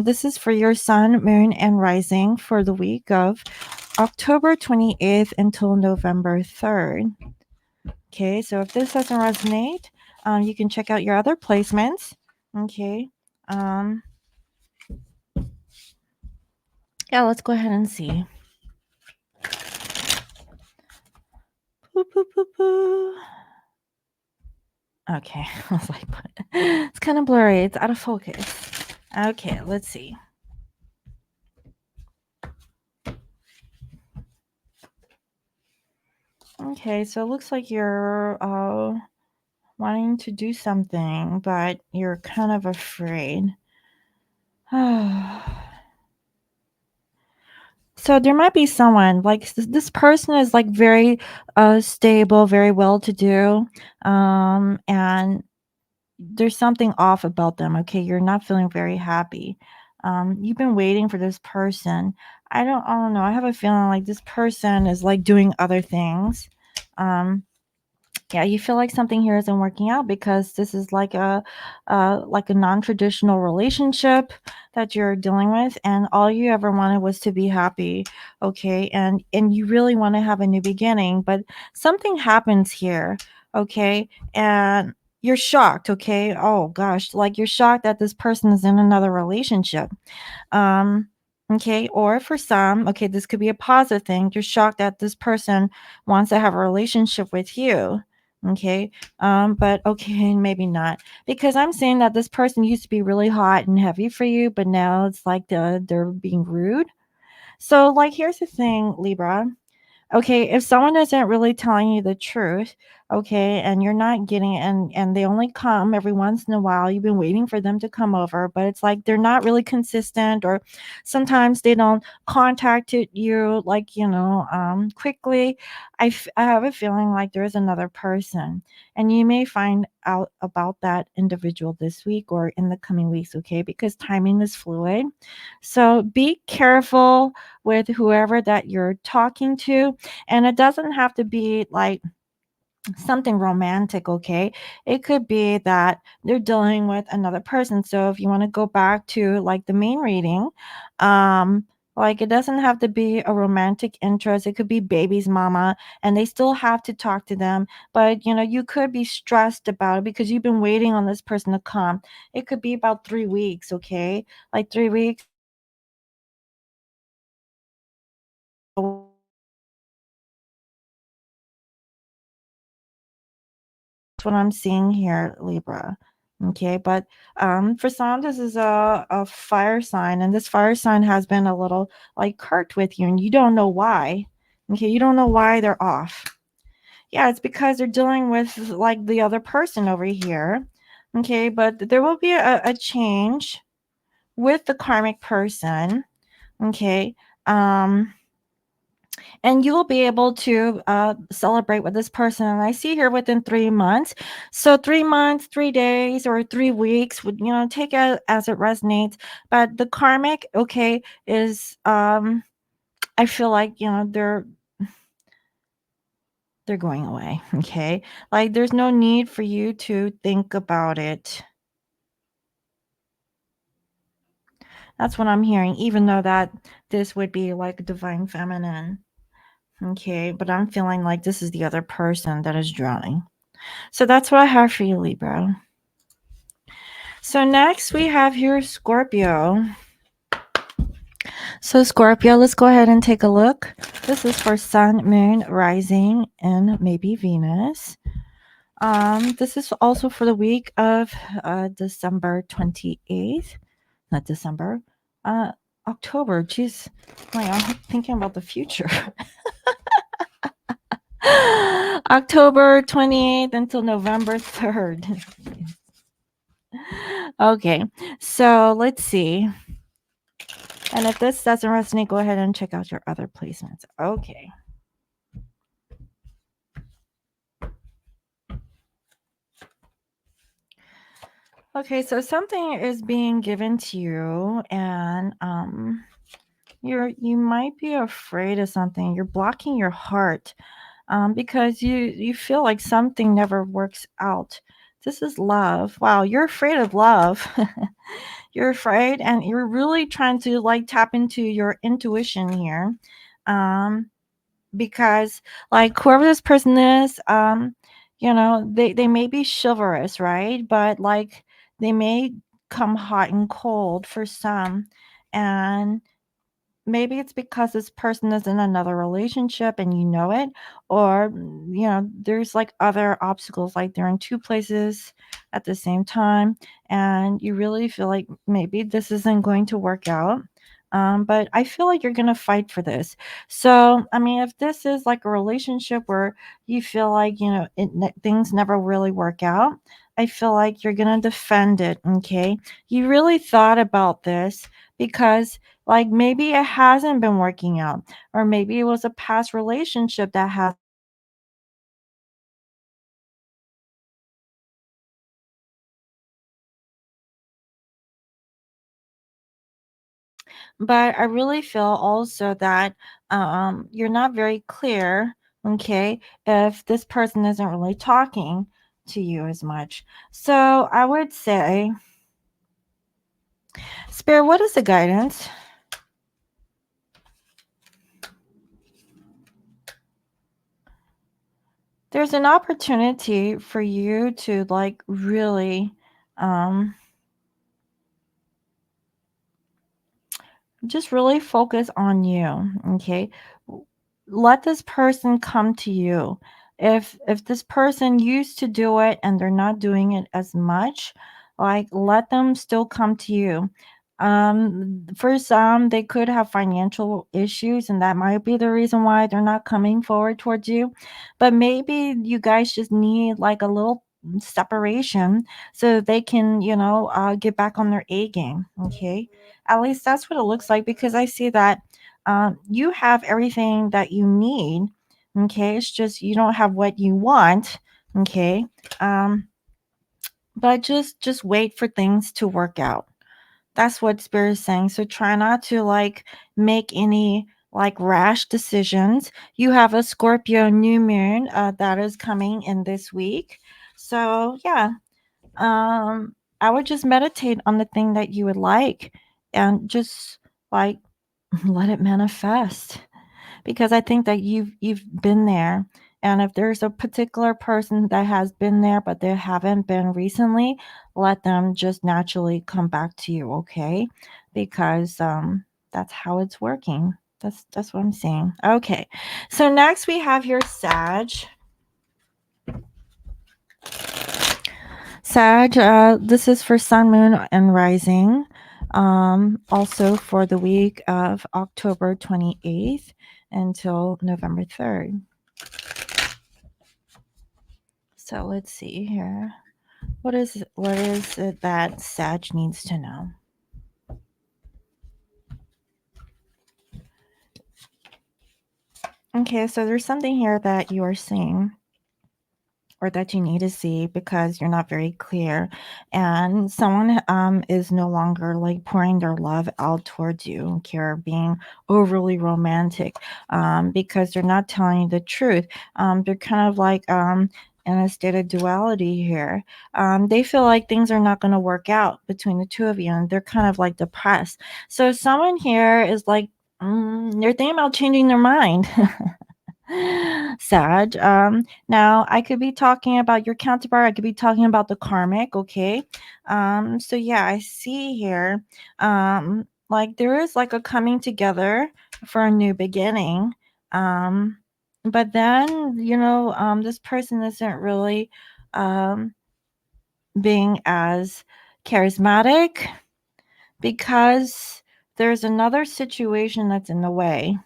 This is for your sun, moon, and rising for the week of October 28th until November 3rd. Okay, so if this doesn't resonate, you can check out your other placements. Okay. Um, yeah, let's go ahead and see. Boo, boo, boo, boo. Okay, I was like, it's kind of blurry. It's out of focus. Okay, let's see. Okay, so it looks like you're wanting to do something, but you're kind of afraid. So there might be someone like this person is like very stable, very well to do, and there's something off about them, okay? You're not feeling very happy. You've been waiting for this person. I don't know. I have a feeling like this person is like doing other things. Um, yeah, you feel like something here isn't working out because this is like a non-traditional relationship that you're dealing with, and all you ever wanted was to be happy, okay? And you really want to have a new beginning, but something happens here, okay? And you're shocked, okay? Oh gosh, like you're shocked that this person is in another relationship. Um, okay, or for some, okay, this could be a positive thing. You're shocked that this person wants to have a relationship with you. Okay, but okay, maybe not. Because I'm saying that this person used to be really hot and heavy for you, but now it's like they're being rude. So, like, here's the thing, Libra. Okay, if someone isn't really telling you the truth, okay, and you're not getting it, and they only come every once in a while, you've been waiting for them to come over, but it's like they're not really consistent, or sometimes they don't contact you like, quickly. I have a feeling like there is another person, and you may find out about that individual this week or in the coming weeks, okay? Because timing is fluid. So be careful with whoever that you're talking to, and it doesn't have to be like something romantic, okay? It could be that they're dealing with another person. So if you want to go back to like the main reading, um, like it doesn't have to be a romantic interest. It could be baby's mama, and they still have to talk to them. But you could be stressed about it because you've been waiting on this person to come. It could be about 3 weeks, okay? Like 3 weeks. What I'm seeing here, Libra. Okay, but for some, this is a fire sign, and this fire sign has been a little like curt with you, and you don't know why. Okay, you don't know why they're off. Yeah, it's because they're dealing with like the other person over here. Okay, but there will be a change with the karmic person. Okay. Um, and you will be able to celebrate with this person. And I see here within 3 months. So 3 months, 3 days, or 3 weeks would take it as it resonates. But the karmic, okay, is I feel like they're going away. Okay, like there's no need for you to think about it. That's what I'm hearing. Even though that this would be like divine feminine. Okay, but I'm feeling like this is the other person that is drowning. So that's what I have for you, Libra. So next we have here Scorpio. So Scorpio, let's go ahead and take a look. This is for Sun, Moon, Rising, and maybe Venus. This is also for the week of December 28th. Not December. Uh, October. Jeez. Like, I'm thinking about the future. October 28th until November 3rd. Okay, so let's see. And if this doesn't resonate, go ahead and check out your other placements. Okay. Okay, so something is being given to you, and you might be afraid of something. You're blocking your heart because you feel like something never works out. This is love. Wow, you're afraid of love. You're afraid, and you're really trying to like tap into your intuition here. Um, because like whoever this person is, they may be chivalrous, right? But like they may come hot and cold for some, and maybe it's because this person is in another relationship and you know it, or there's like other obstacles, like they're in two places at the same time, and you really feel like maybe this isn't going to work out. But I feel like you're going to fight for this. So I mean, if this is like a relationship where you feel like things never really work out, I feel like you're going to defend it. Okay, you really thought about this because like maybe it hasn't been working out, or maybe it was a past relationship that has. But I really feel also that you're not very clear, okay, if this person isn't really talking to you as much. So I would say, Spirit, what is the guidance? There's an opportunity for you to like really just really focus on you, okay? Let this person come to you. If this person used to do it and they're not doing it as much, like let them still come to you. For some they could have financial issues and that might be the reason why they're not coming forward towards you, but maybe you guys just need like a little separation so they can, get back on their A game, okay? At least that's what it looks like, because I see that you have everything that you need. Okay, it's just you don't have what you want. Okay, um, but just wait for things to work out. That's what Spirit is saying. So try not to like make any like rash decisions. You have a Scorpio new moon that is coming in this week. So yeah, I would just meditate on the thing that you would like and just like let it manifest, because I think that you've been there. And if there's a particular person that has been there but they haven't been recently, let them just naturally come back to you, okay? Because that's how it's working. That's what I'm saying. Okay. So next we have your Sag. Sag, this is for Sun, Moon, and Rising. Also for the week of October 28th until November 3rd. So let's see here. What is it that Sag needs to know? Okay, so there's something here that you are seeing or that you need to see because you're not very clear, and someone is no longer like pouring their love out towards you, okay, or being overly romantic, because they're not telling you the truth. They're kind of like in a state of duality here. They feel like things are not going to work out between the two of you, and they're kind of like depressed. So someone here is like, they're thinking about changing their mind. Sad. Now I could be talking about your counterpart. I could be talking about the karmic. Okay. So yeah, I see here. Like there is like a coming together for a new beginning. Um, but then this person isn't really being as charismatic because there's another situation that's in the way.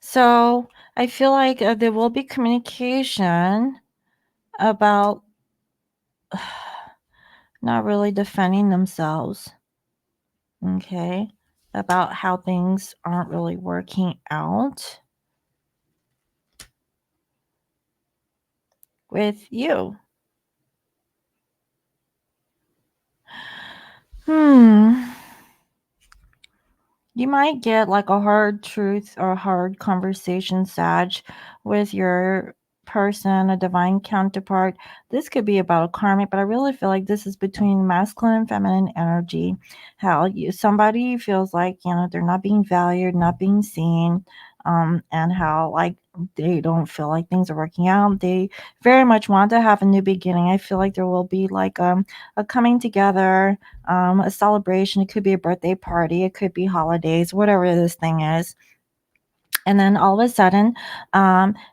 So I feel like there will be communication about not really defending themselves, okay? About how things aren't really working out with you. You might get like a hard truth or hard conversation, Sag, with your person, a divine counterpart. This could be about a karmic, but I really feel like this is between masculine and feminine energy. How somebody feels like, they're not being valued, not being seen, and how like they don't feel like things are working out. They very much want to have a new beginning. I feel like there will be like a coming together, a celebration. It could be a birthday party, it could be holidays, whatever this thing is. And then all of a sudden,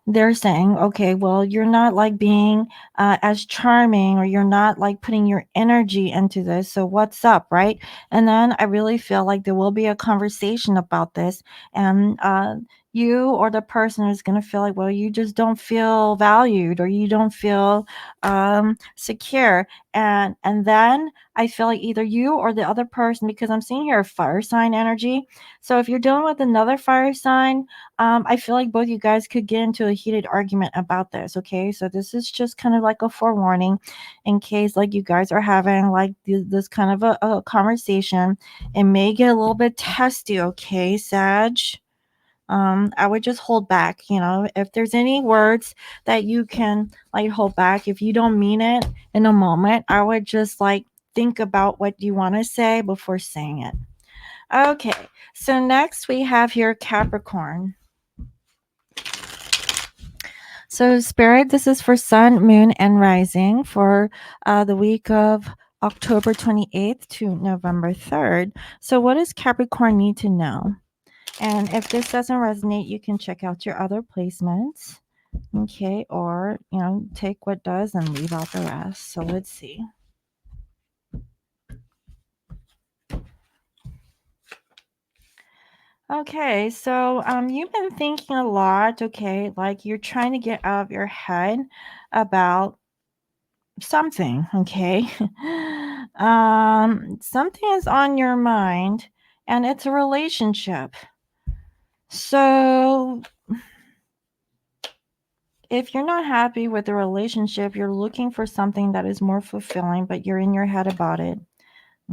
they're saying, okay, well, you're not like being as charming, or you're not like putting your energy into this. So what's up, right? And then I really feel like there will be a conversation about this. And you or the person is going to feel like, well, you just don't feel valued or you don't feel secure. And then I feel like either you or the other person, because I'm seeing here a fire sign energy. So if you're dealing with another fire sign, I feel like both you guys could get into a heated argument about this. Okay. So this is just kind of like a forewarning in case like you guys are having like this kind of a conversation. It may get a little bit testy. Okay, Sag. I would just hold back, if there's any words that you can like hold back, if you don't mean it in a moment, I would just like think about what you want to say before saying it. Okay, so next we have here Capricorn. So Spirit, this is for Sun, Moon, and Rising for the week of October 28th to November 3rd. So what does Capricorn need to know? And if this doesn't resonate, you can check out your other placements. Okay, or, take what does and leave out the rest. So let's see. Okay, so you've been thinking a lot, okay, like you're trying to get out of your head about something, okay? Something is on your mind and it's a relationship. So if you're not happy with the relationship, you're looking for something that is more fulfilling, but you're in your head about it.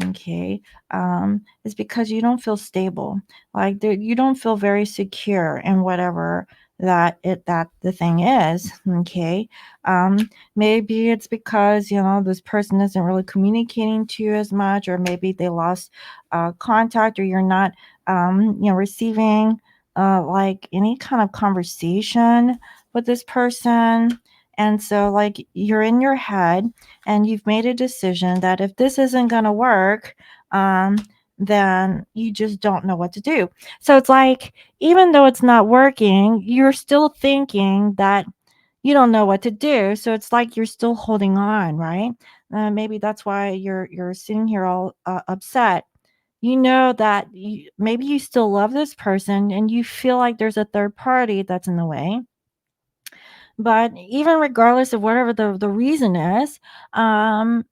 Okay. It's because you don't feel stable. Like you don't feel very secure in whatever that the thing is. Okay. Maybe it's because, this person isn't really communicating to you as much, or maybe they lost contact, or you're not receiving like any kind of conversation with this person. And so like you're in your head and you've made a decision that if this isn't going to work, then you just don't know what to do. So it's like, even though it's not working, you're still thinking that you don't know what to do. So it's like you're still holding on, right? Maybe that's why you're sitting here all upset. You know that maybe you still love this person and you feel like there's a third party that's in the way. But even regardless of whatever the reason is, um,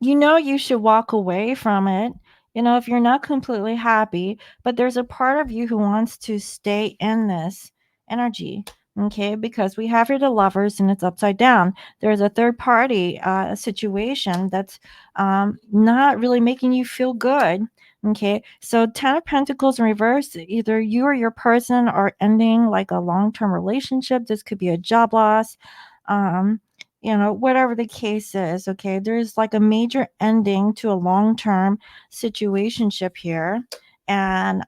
you should walk away from it, if you're not completely happy, but there's a part of you who wants to stay in this energy. Okay, because we have here the lovers and it's upside down. There's a third party situation that's not really making you feel good. Okay, so 10 of Pentacles in reverse, either you or your person are ending like a long-term relationship. This could be a job loss. Um, whatever the case is, okay, there's like a major ending to a long-term situationship here. And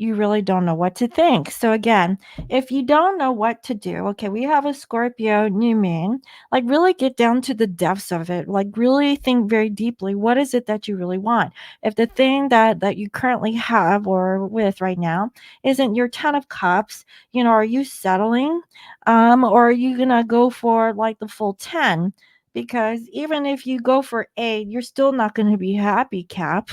you really don't know what to think. So again, if you don't know what to do, okay, we have a Scorpio new moon. Like really get down to the depths of it. Like really think very deeply. What is it that you really want? If the thing that you currently have or with right now isn't your 10 of cups, are you settling? Or are you gonna go for like the full 10? Because even if you go for 8, you're still not going to be happy, Cap.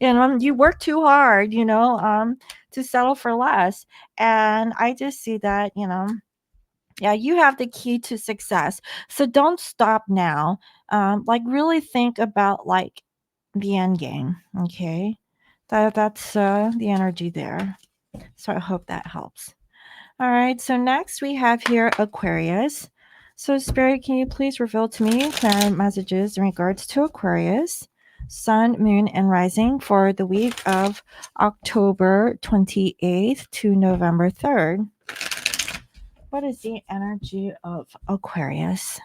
You work too hard, to settle for less. And I just see that, yeah, you have the key to success. So don't stop now. Like really think about like the end game. Okay. That's the energy there. So I hope that helps. All right, so next we have here Aquarius. So Spirit, can you please reveal to me clear messages in regards to Aquarius, Sun, Moon, and Rising for the week of October 28th to November 3rd? What is the energy of Aquarius?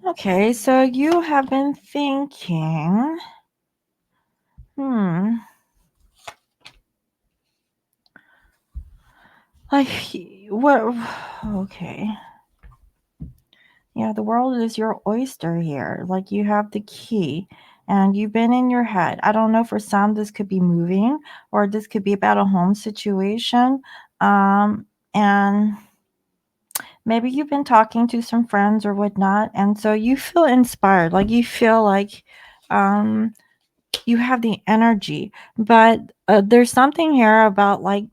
Okay, so you have been thinking, like, what, okay. Yeah, the world is your oyster here. Like you have the key and you've been in your head. I don't know, for some, this could be moving or this could be about a home situation. And maybe you've been talking to some friends or whatnot, and so you feel inspired, like you feel like um, you have the energy, but there's something here about like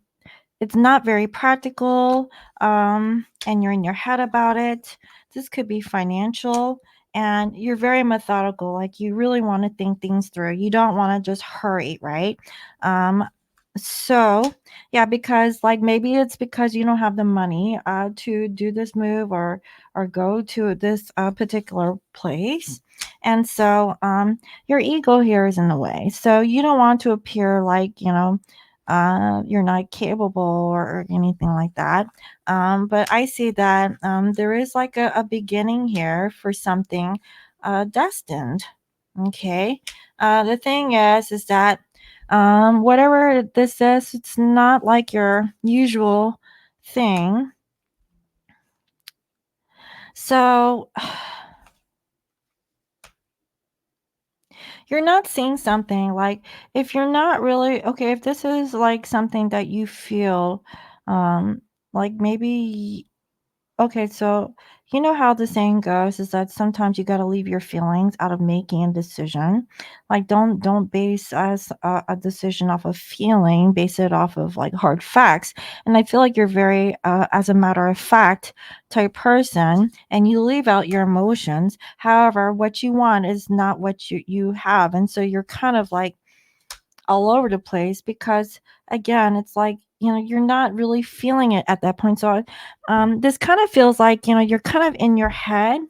it's not very practical, and you're in your head about it. This could be financial, and you're very methodical. Like you really want to think things through. You don't want to just hurry, right? Um, so yeah, because like maybe it's because you don't have the money to do this move or go to this particular place. And so your ego here is in the way. So you don't want to appear like, you're not capable or anything like that. But I see that there is like a beginning here for something destined. Okay. The thing is that whatever this is, it's not like your usual thing. So you're not seeing something like if you're not really okay, if this is like something that you feel like maybe okay, so you know how the saying goes is that sometimes you got to leave your feelings out of making a decision. Like don't base a decision off of feeling, base it off of like hard facts. And I feel like you're very as a matter of fact type person and you leave out your emotions. However, what you want is not what you have. And so you're kind of like all over the place because again it's like you're not really feeling it at that point. So this kind of feels like you're kind of in your head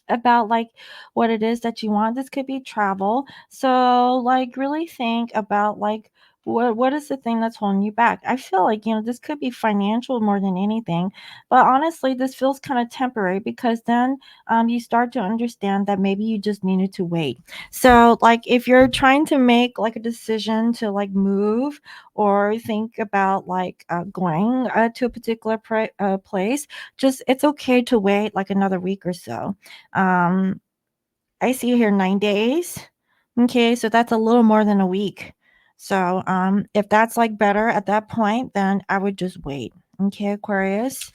about like what it is that you want. This could be travel. So like really think about like what is the thing that's holding you back? I feel like, this could be financial more than anything. But honestly, this feels kind of temporary because then you start to understand that maybe you just needed to wait. So like if you're trying to make like a decision to like move or think about like going to a particular place, just it's okay to wait like another week or so. um, I see here 9 days. Okay, so that's a little more than a week. So, if that's like better at that point, then I would just wait. Okay, Aquarius.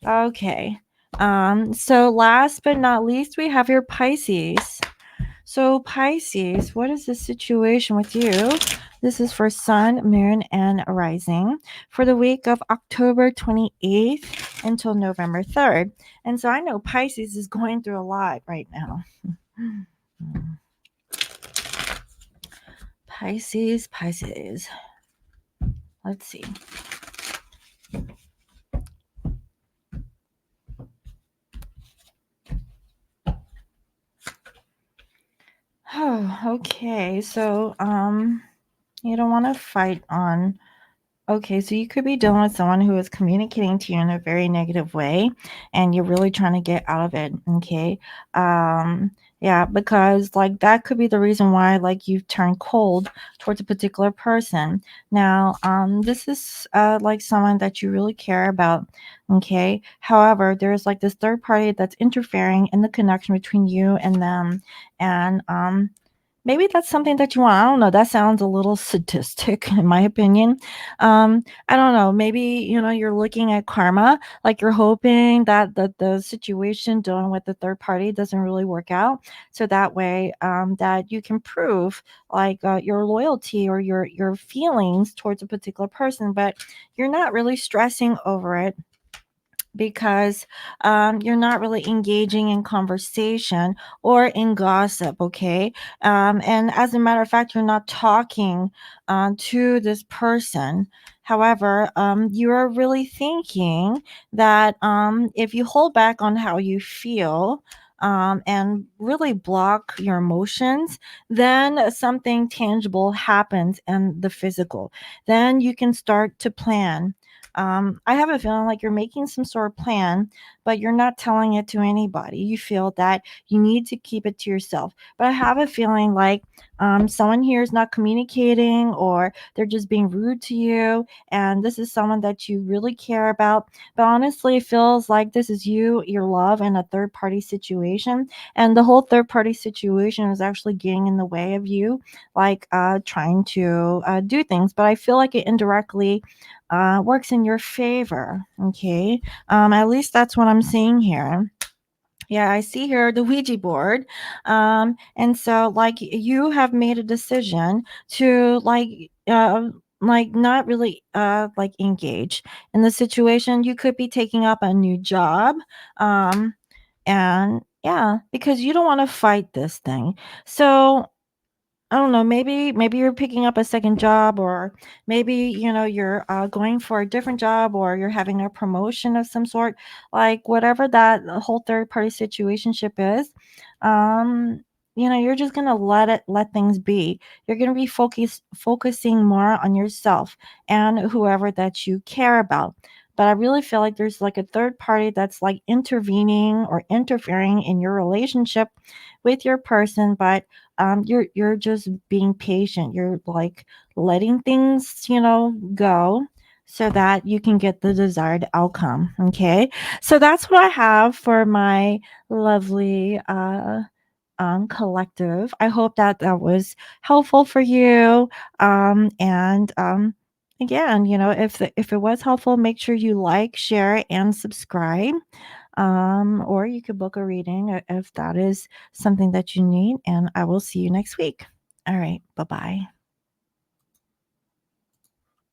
Okay. So last but not least, we have your Pisces. So Pisces, what is the situation with you? This is for Sun, Moon, and Rising for the week of October 28th until November 3rd. And so I know Pisces is going through a lot right now. Pisces, Pisces. Let's see. Oh, okay. So, you don't want to fight on. Okay, so you could be dealing with someone who is communicating to you in a very negative way and you're really trying to get out of it, okay? Yeah, because like that could be the reason why like you've turned cold towards a particular person. Now, this is like someone that you really care about, okay? However, there's like this third party that's interfering in the connection between you and them and maybe that's something that you want. I don't know. That sounds a little sadistic, in my opinion. I don't know. Maybe you're looking at karma, like you're hoping that the situation dealing with the third party doesn't really work out, so that way that you can prove like your loyalty or your feelings towards a particular person, but you're not really stressing over it because you're not really engaging in conversation or in gossip, okay? And as a matter of fact, you're not talking to this person. However, you are really thinking that if you hold back on how you feel, and really block your emotions, then something tangible happens in the physical. Then you can start to plan. I have a feeling like you're making some sort of plan, but you're not telling it to anybody. You feel that you need to keep it to yourself. But I have a feeling like someone here is not communicating or they're just being rude to you. And this is someone that you really care about. But honestly, it feels like this is you, your love, and a third party situation. And the whole third party situation is actually getting in the way of you, like trying to do things. But I feel like it indirectly works in your favor. Okay. At least that's what I'm seeing here. Yeah, I see here the Ouija board. And so like you have made a decision to like not really like engage in the situation. You could be taking up a new job. Um and yeah, because you don't want to fight this thing. So I don't know, maybe you're picking up a second job, or maybe, you're going for a different job, or you're having a promotion of some sort, like whatever that whole third party situationship is. Um, you're just gonna let things be. You're gonna be focusing more on yourself and whoever that you care about. But I really feel like there's like a third party that's like intervening or interfering in your relationship with your person, but you're just being patient. You're like letting things, go so that you can get the desired outcome. Okay. So that's what I have for my lovely collective. I hope that that was helpful for you. And again, if it was helpful, make sure you like, share, and subscribe. Or you could book a reading if that is something that you need. And I will see you next week. All right. Bye bye.